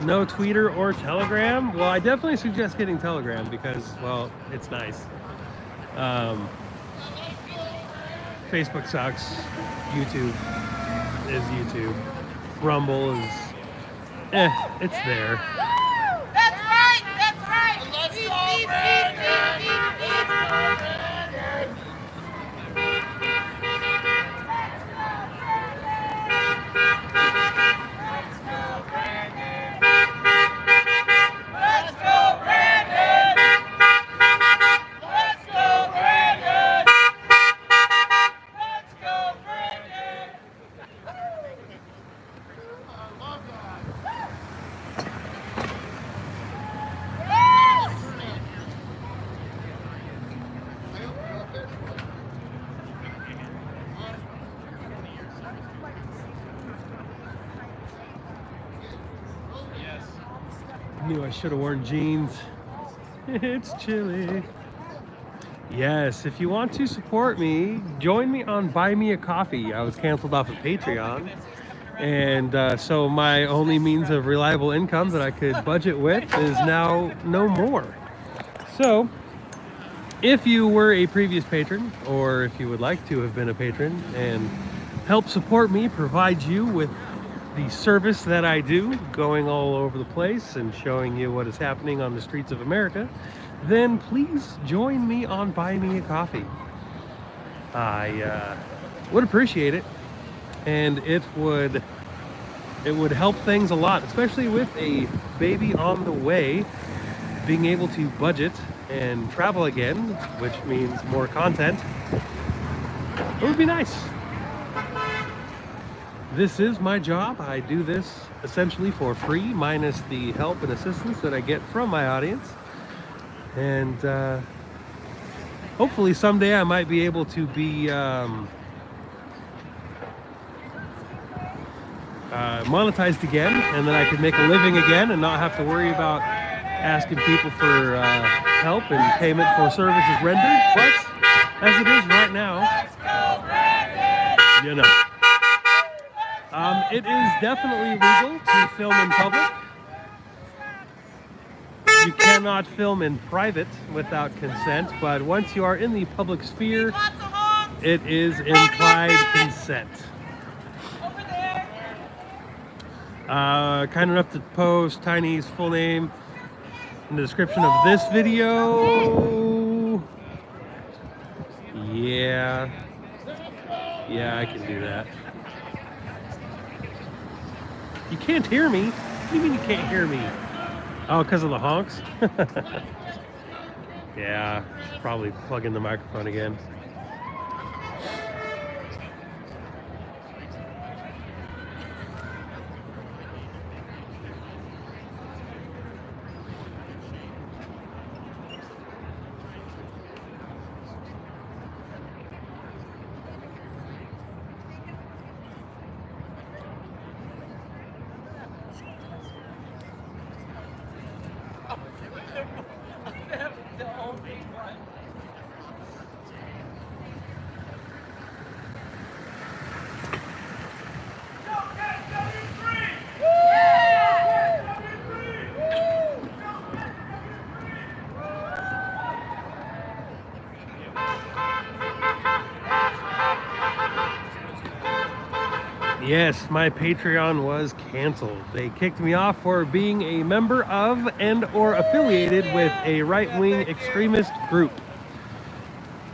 No Twitter or Telegram? Well, I definitely suggest getting Telegram because, well, it's nice. Facebook sucks. YouTube is YouTube. Rumble is, it's there. That's right! That's right! Let's go, Brandon! Knew I should have worn jeans. It's chilly. Yes, if you want to support me, join me on Buy Me a Coffee. I was canceled off of Patreon. And so my only means of reliable income that I could budget with is now no more. So if you were a previous patron, or if you would like to have been a patron and help support me, provide you with the service that I do, going all over the place and showing you what is happening on the streets of America, then please join me on Buy Me a Coffee. I would appreciate it, and it would help things a lot, especially with a baby on the way. Being able to budget and travel again, which means more content, it would be nice. This is my job. I do this essentially for free, minus the help and assistance that I get from my audience. And hopefully someday I might be able to be monetized again, and then I could make a living again and not have to worry about asking people for help and payment for services rendered. But as it is right now, you know, it is definitely legal to film in public. You cannot film in private without consent, but once you are in the public sphere, it is implied consent. Kind enough to post Tiny's full name in the description of this video. Yeah, I can do that. You can't hear me? What do you mean you can't hear me? Oh, because of the honks? Yeah, probably plug in the microphone again. Yes, my Patreon was canceled. They kicked me off for being a member of and or affiliated with a right-wing extremist group.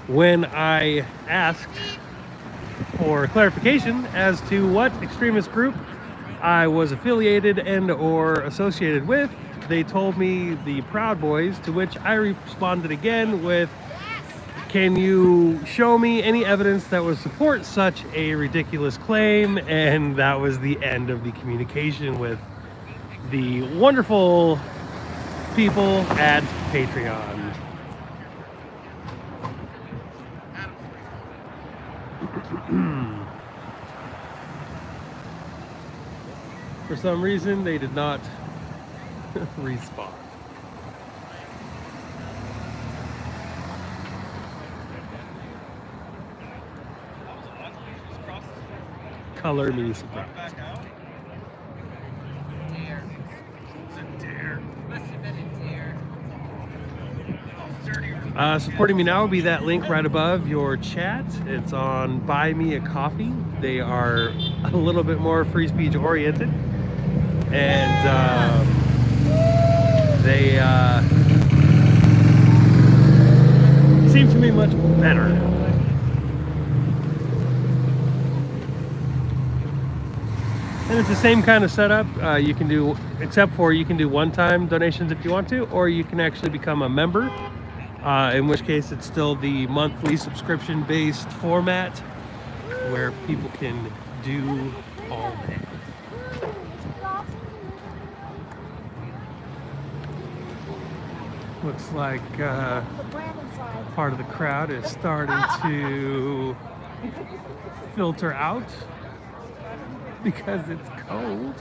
When I asked for clarification as to what extremist group I was affiliated and or associated with, they told me the Proud Boys, to which I responded again with, can you show me any evidence that would support such a ridiculous claim? And that was the end of the communication with the wonderful people at Patreon. For some reason, they did not respond. Color me surprised. Supporting me now will be that link right above your chat. It's on Buy Me a Coffee. They are a little bit more free speech oriented, and they seem to me much better. And it's the same kind of setup. You can do, except for you can do one-time donations if you want to, or you can actually become a member, in which case it's still the monthly subscription-based format where people can do all that. Looks like part of the crowd is starting to filter out because it's cold.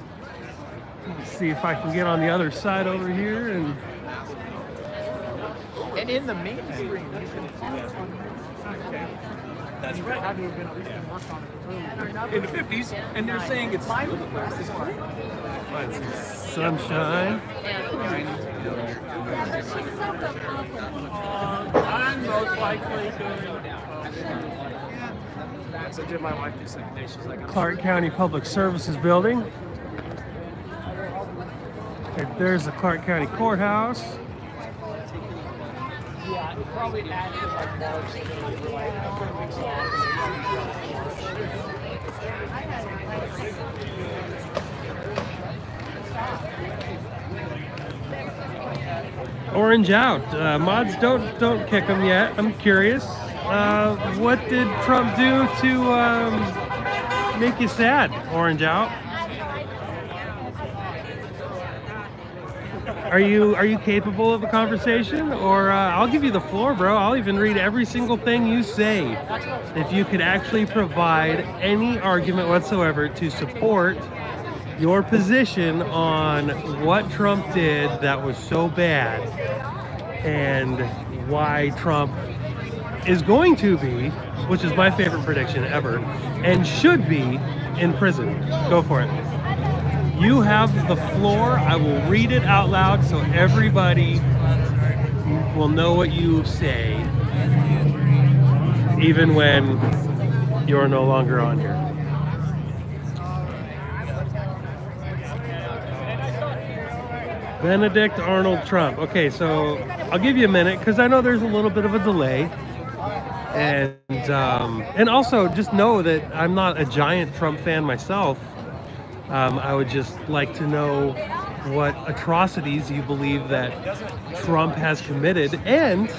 Let's see if I can get on the other side over here and And in the mainstream, you can That's right. had to have been at least worked on it earlier. In the 50s, and they're saying it's Mine was the fastest one. Sunshine. I'm most likely So did my wife do second day? She's like, Clark County Public Services Building. Okay, there's the Clark County Courthouse. Yeah, it probably added like March to like Orange out. Mods, don't kick them yet. I'm curious. What did Trump do to make you sad? Orange out. Are you capable of a conversation? Or I'll give you the floor, bro. I'll even read every single thing you say. If you could actually provide any argument whatsoever to support your position on what Trump did that was so bad and why Trump is going to be, which is my favorite prediction ever, and should be in prison. Go for it. You have the floor. I will read it out loud so everybody will know what you say, even when you're no longer on here. Benedict Arnold Trump. Okay, so I'll give you a minute because I know there's a little bit of a delay. And also just know that I'm not a giant Trump fan myself. I would just like to know what atrocities you believe that Trump has committed, and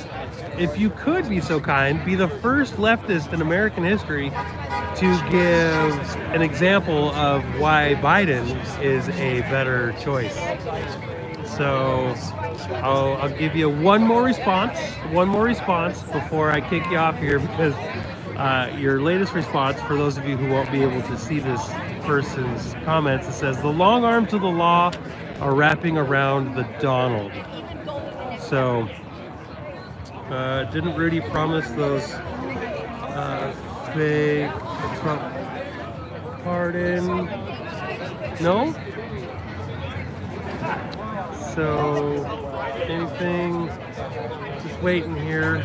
if you could be so kind, be the first leftist in American history to give an example of why Biden is a better choice. So I'll give you one more response before I kick you off here, because your latest response, for those of you who won't be able to see this person's comments, it says, the long arms of the law are wrapping around the Donald. So didn't Rudy promise those big Trump pardon? No? So anything, just waiting here.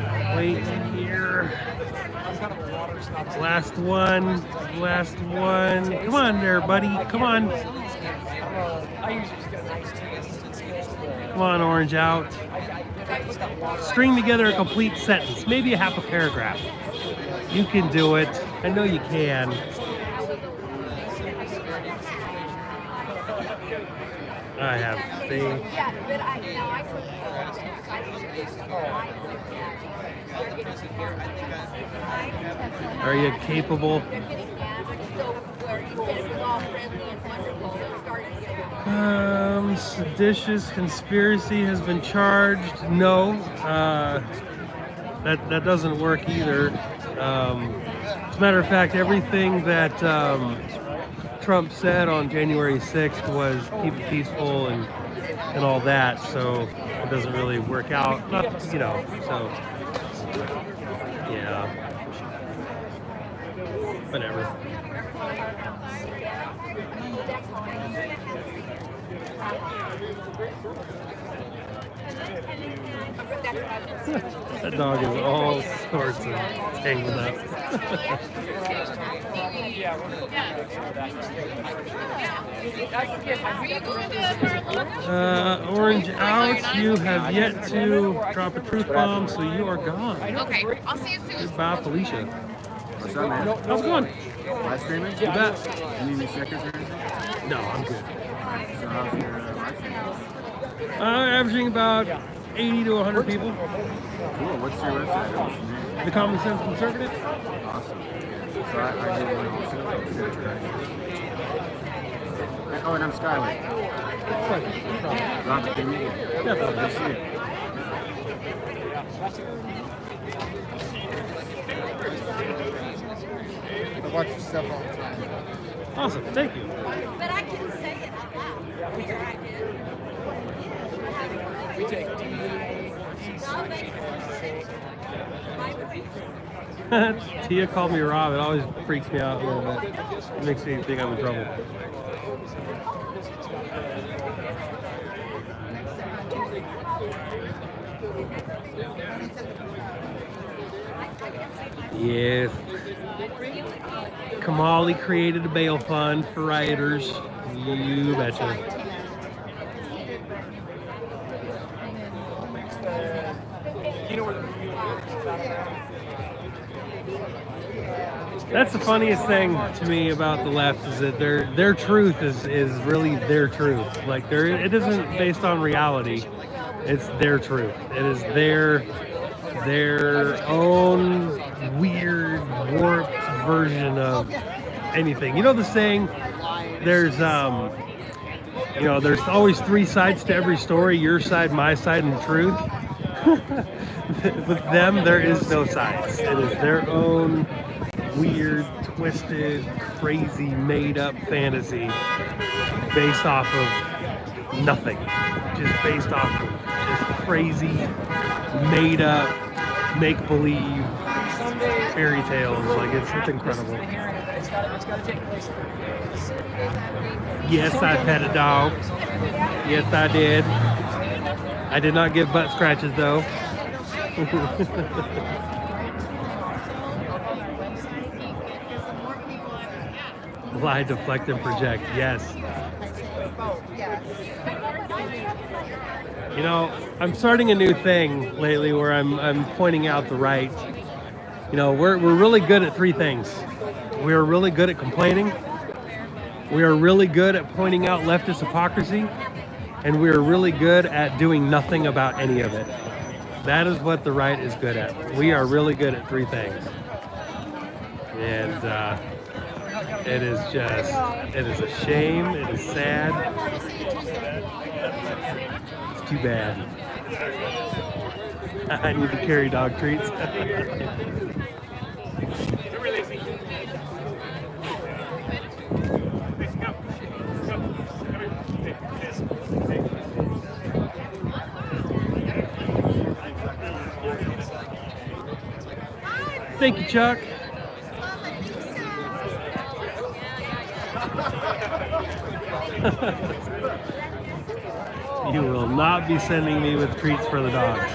Last one. Come on there, buddy. Come on. Come on, Orange out. String together a complete sentence, maybe a half a paragraph. You can do it. I know you can. I have faith. Are you capable? Seditious conspiracy has been charged. No, that doesn't work either. As a matter of fact, everything that Trump said on January 6th was keep it peaceful and all that, so it doesn't really work out. So yeah, whatever. That dog is all sorts of tangled up. Orange out. You have yet to drop a truth bomb, so you are gone. Okay, I'll see you soon. Goodbye, Felicia. What's up, man? How's it going? Live streaming? You bet. You need any stickers or anything? No, I'm good. So how's your live streaming? Averaging about 80 to 100 people. Cool. What's your website? What's your name? The Common Sense Conservative. Awesome. So I did one also. Oh, and I'm Skylar. Robert, good meeting you. Definitely. Good to see you. I watch your stuff all the time. Awesome. Thank you. But I can say it out loud. Here I do. We take D. No, they Tia called me Rob. It always freaks me out a little bit. It makes me think I'm in trouble. Yes. Kamali created a bail fund for rioters. You betcha. That's the funniest thing to me about the left is that their truth is really their truth. Like it isn't based on reality. It's their truth. It is their own weird warped version of anything. You know the saying, there's there's always three sides to every story, your side, my side, and the truth. With them there is no sides. It is their own weird, twisted, crazy, made-up fantasy based off of nothing. Just based off of just crazy, made-up, make-believe fairy tales. Like, it's incredible. Yes, I pet a dog. Yes, I did. I did not give butt scratches, though. Lie, deflect, and project. Yes. You know, I'm starting a new thing lately where I'm pointing out the right. You know, we're really good at three things. We are really good at complaining. We are really good at pointing out leftist hypocrisy. And we are really good at doing nothing about any of it. That is what the right is good at. We are really good at three things. And it is a shame. It is sad. It's too bad. I need to carry dog treats. Thank you, Chuck. You will not be sending me with treats for the dogs.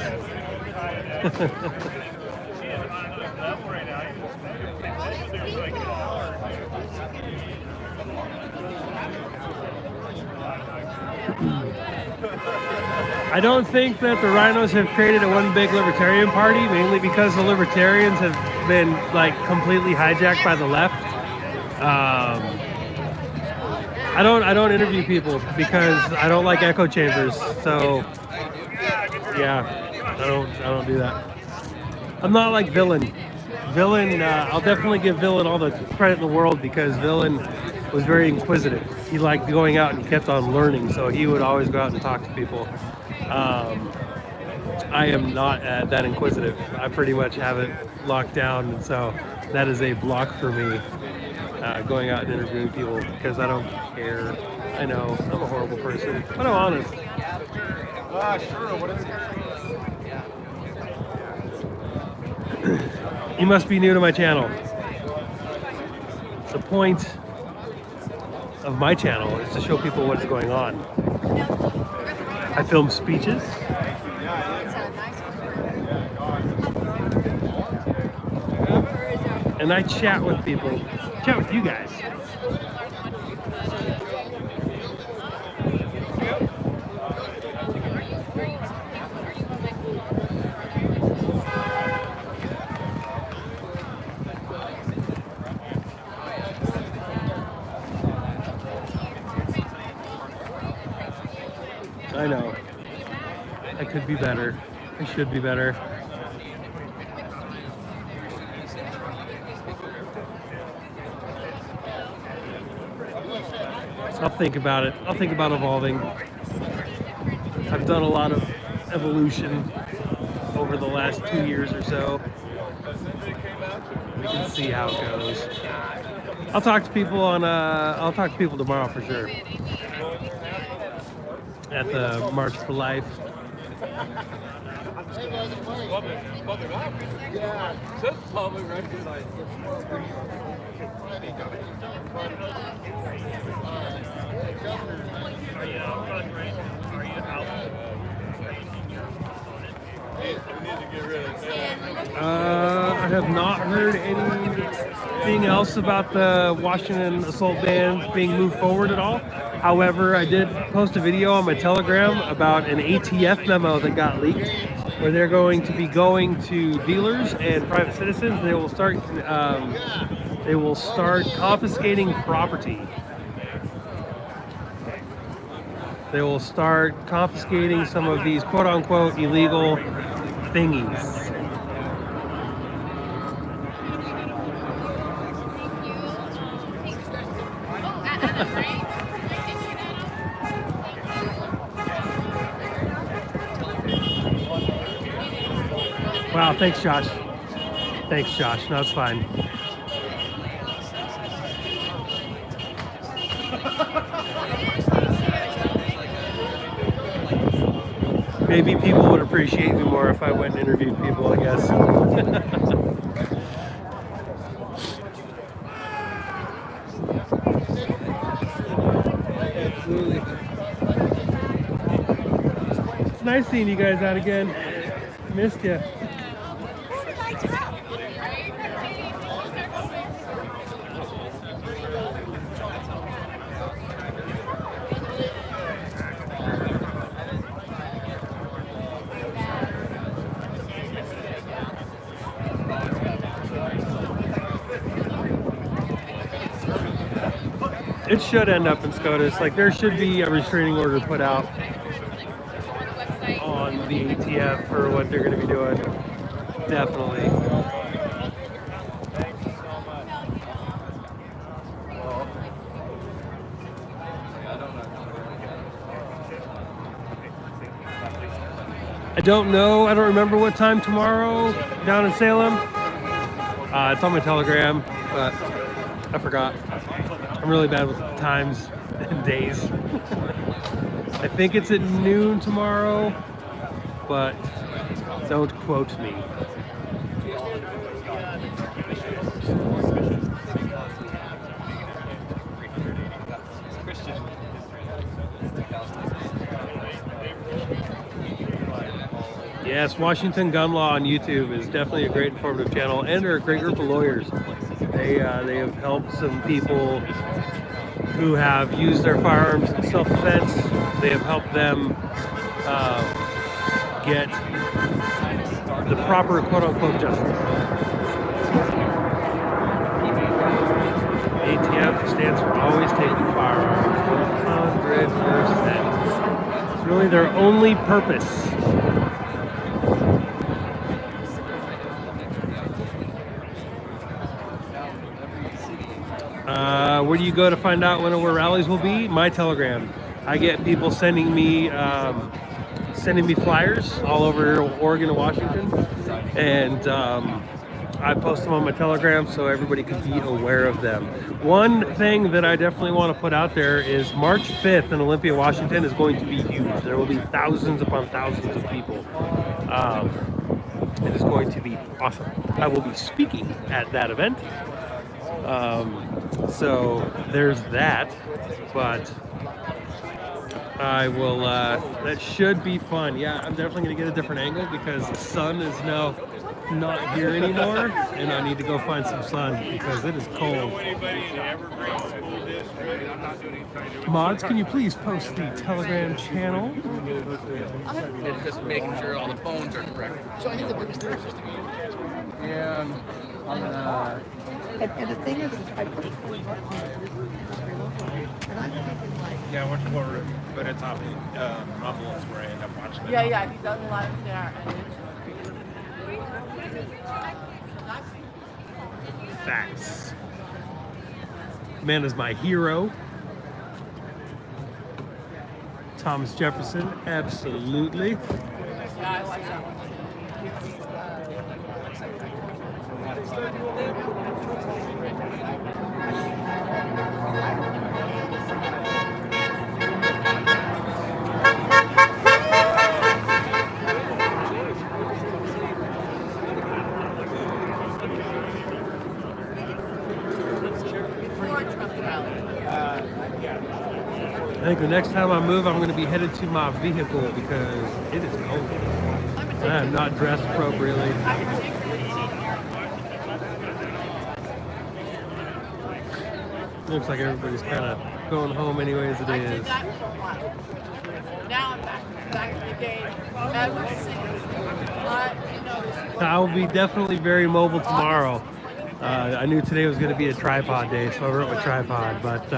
I don't think that the rhinos have created a one big libertarian party, mainly because the libertarians have been like completely hijacked by the left. I don't interview people because I don't like echo chambers. So yeah, I don't do that. I'm not like Villain. I'll definitely give Villain all the credit in the world because Villain was very inquisitive. He liked going out and he kept on learning, so he would always go out and talk to people. I am not that inquisitive. I pretty much have it locked down, and so that is a block for me, going out and interviewing people because I don't care. I know, I'm a horrible person, but I'm honest. Sure, what is it? You must be new to my channel. The point of my channel is to show people what's going on. I film speeches. And I chat with people. Chat with you guys. I know. I could be better. I should be better. I'll think about it. I'll think about evolving. I've done a lot of evolution over the last 2 years or so. We can see how it goes. I'll talk to people tomorrow for sure. At the March for Life Public office? Yeah. It says public, right? I have not heard anything else about the Washington assault ban being moved forward at all. However, I did post a video on my Telegram about an ATF memo that got leaked, where they're going to be going to dealers and private citizens. And they will start confiscating property. They will start confiscating some of these quote-unquote illegal thingies. Wow, thanks, Josh. Thanks, Josh. No, it's fine. Maybe people would appreciate me more if I went and interviewed people, I guess. Absolutely. It's nice seeing you guys out again. Missed you. It should end up in SCOTUS. Like, there should be a restraining order put out on the ATF for what they're going to be doing. Definitely. I don't know. I don't remember what time tomorrow down in Salem. It's on my Telegram, but I forgot. I'm really bad with times and days. I think it's at noon tomorrow, but don't quote me. Yes, Washington Gun Law on YouTube is definitely a great informative channel, and they're a great group of lawyers. They have helped some people who have used their firearms in self-defense. They have helped them get the proper quote-unquote justice. ATF stands for Always Taking Firearms, 100%. It's really their only purpose. Where do you go to find out when or where rallies will be? My Telegram. I get people sending me flyers all over Oregon and Washington, and I post them on my Telegram so everybody can be aware of them. One thing that I definitely want to put out there is March 5th in Olympia, Washington is going to be huge. There will be thousands upon thousands of people. It is going to be awesome. I will be speaking at that event. So there's that, but I will, that should be fun. Yeah, I'm definitely going to get a different angle because the sun is now not here anymore, and I need to go find some sun because it is cold. Mods, can you please post the Telegram channel? It's just making sure all the phones are correct. So I think the biggest thing is just to be. And And the thing is I put it yeah, much more, but it's off Rumble is where I end up watching it. Yeah, he does a lot of there. Facts. Man is my hero. Thomas Jefferson, absolutely. Yeah, I like that one. think the next time I move, I'm going to be headed to my vehicle because it is cold. I am not dressed appropriately. Looks like everybody's kind of going home anyway as it is. Now I'm back to the game. Ever since I will be definitely very mobile tomorrow. I knew today was going to be a tripod day, so I wrote my tripod. But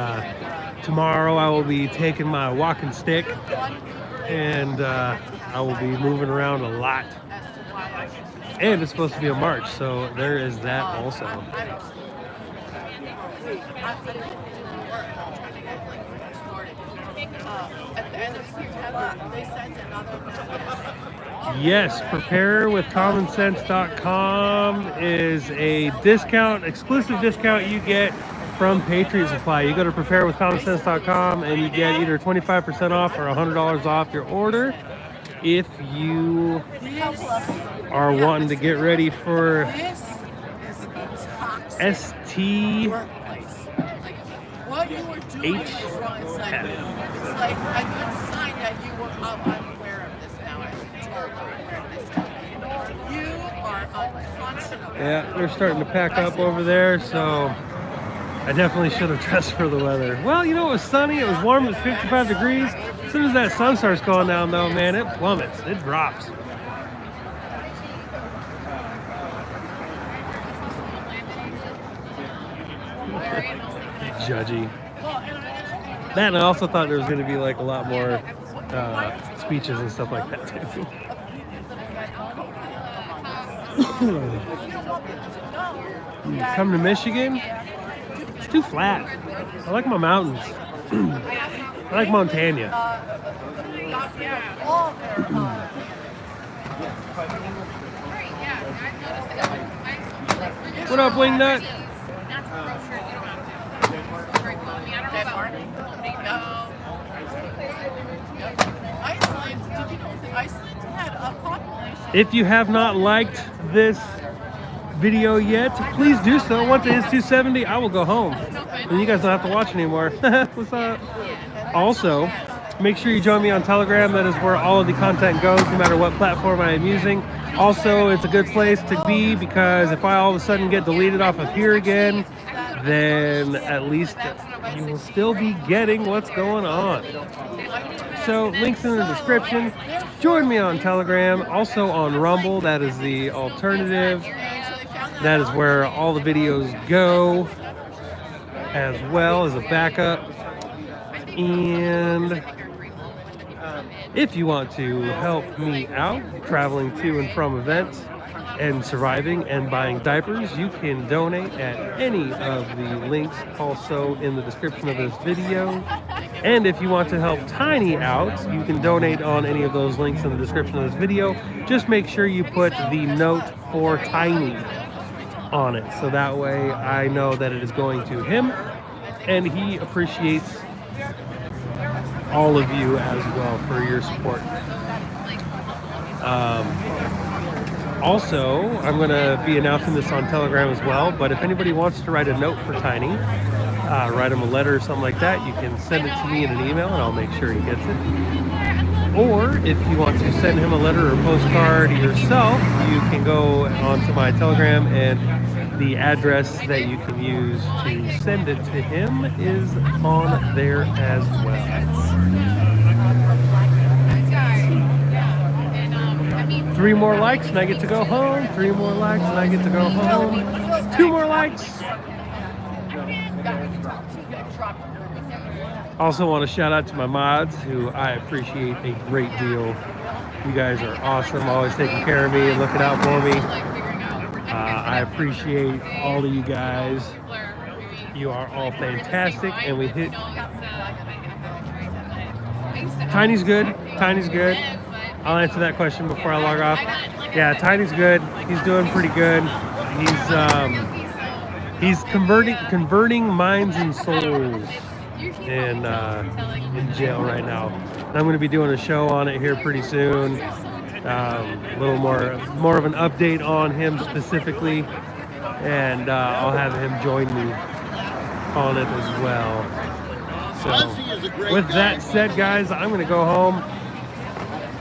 tomorrow I will be taking my walking stick, and I will be moving around a lot. And it's supposed to be a march, so there is that also. At the end of September, they sent another. Yes, preparewithcommonsense.com is a discount, exclusive discount you get from Patriot Supply. You go to preparewithcommonsense.com and you get either 25% off or $100 off your order if you are wanting to get ready for ST What you were doing was wrong. It's like I could sign that you were unaware of this now. I'm told unaware of this. You are unconscionable. Yeah, they're starting to pack up over there, so I definitely should have dressed for the weather. Well, you know, it was sunny, it was warm, it was 55 degrees. As soon as that sun starts going down, though, man, it plummets, it drops. Judgy. That, and I also thought there was going to be like a lot more speeches and stuff like that too. Come to Michigan, it's too flat. I like my mountains. I like Montana. What up, Wingnut? If you have not liked this video yet, please do so. Once it hits 270, I will go home. And you guys don't have to watch anymore. What's up? Also, make sure you join me on Telegram. That is where all of the content goes, no matter what platform I am using. Also, it's a good place to be because if I all of a sudden get deleted off of here again, then at least you will still be getting what's going on. So, links in the description. Join me on Telegram, also on Rumble. That is the alternative. That is where all the videos go, as well as a backup. And if you want to help me out traveling to and from events and surviving and buying diapers, you can donate at any of the links also in the description of this video. And if you want to help Tiny out, you can donate on any of those links in the description of this video. Just make sure you put the note for Tiny on it, so that way I know that it is going to him, and he appreciates all of you as well for your support. Also, I'm going to be announcing this on Telegram as well, but if anybody wants to write a note for Tiny, write him a letter or something like that, you can send it to me in an email and I'll make sure he gets it. Or if you want to send him a letter or postcard yourself, you can go onto my Telegram, and the address that you can use to send it to him is on there as well. 3 more likes and I get to go home. 3 more likes and I get to go home. 2 more likes. Also want to shout out to my mods, who I appreciate a great deal. You guys are awesome, always taking care of me and looking out for me. I appreciate all of you guys. You are all fantastic, and we hit. Tiny's good. Tiny's good. I'll answer that question before I log off. Yeah, Tiny's good. He's doing pretty good. He's converting minds and souls in jail right now. And I'm going to be doing a show on it here pretty soon. A little more of an update on him specifically, and I'll have him join me on it as well. So a great with guy. that said, guys, I'm going to go home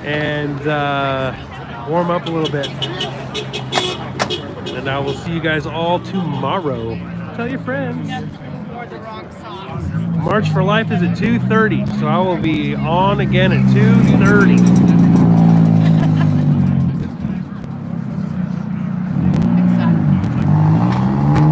and warm up a little bit. And I will see you guys all tomorrow. Tell your friends. March for Life is at 2:30, so I will be on again at 2:30.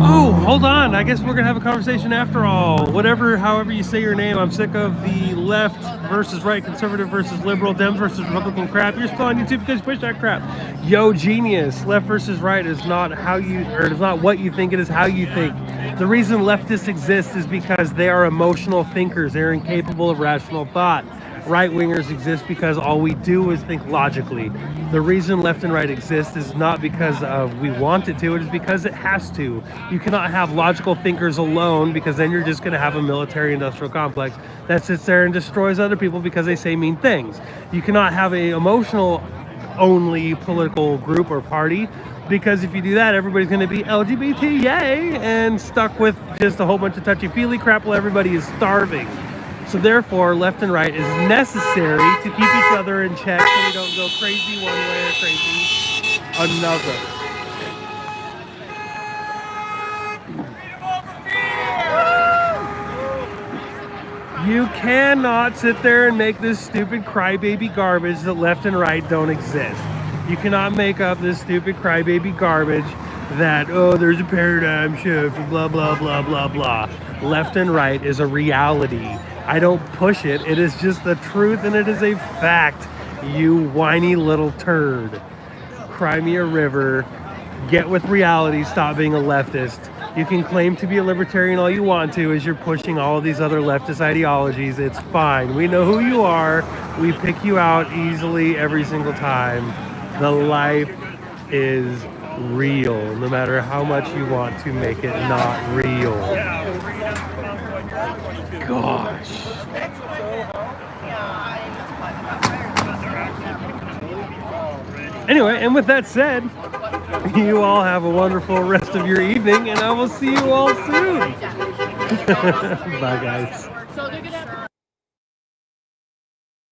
Oh, hold on. I guess we're gonna have a conversation after all. Whatever, however you say your name, I'm sick of the left versus right, conservative versus liberal, Dems versus Republican crap. You're still on YouTube because you push that crap. Yo, genius. Left versus right is not how you, or it's not what you think, it is how you think. The reason leftists exist is because they are emotional thinkers. They're incapable of rational thought. Right-wingers exist because all we do is think logically. The reason left and right exist is not because of we want it to, it is because it has to. You cannot have logical thinkers alone, because then you're just going to have a military-industrial complex that sits there and destroys other people because they say mean things. You cannot have an emotional-only political group or party, because if you do that, everybody's going to be LGBT, yay, and stuck with just a whole bunch of touchy-feely crap while everybody is starving. So therefore, left and right is necessary to keep each other in check so we don't go crazy one way or crazy another. You cannot sit there and make this stupid crybaby garbage that left and right don't exist. You cannot make up this stupid crybaby garbage that, oh, there's a paradigm shift, blah, blah, blah, blah, blah. Left and right is a reality. I don't push it. It is just the truth, and it is a fact, you whiny little turd. Cry me a river. Get with reality. Stop being a leftist. You can claim to be a libertarian all you want to as you're pushing all of these other leftist ideologies. It's fine. We know who you are. We pick you out easily every single time. The life is real, no matter how much you want to make it not real. Gosh. Anyway, and with that said, you all have a wonderful rest of your evening, and I will see you all soon. Bye, guys.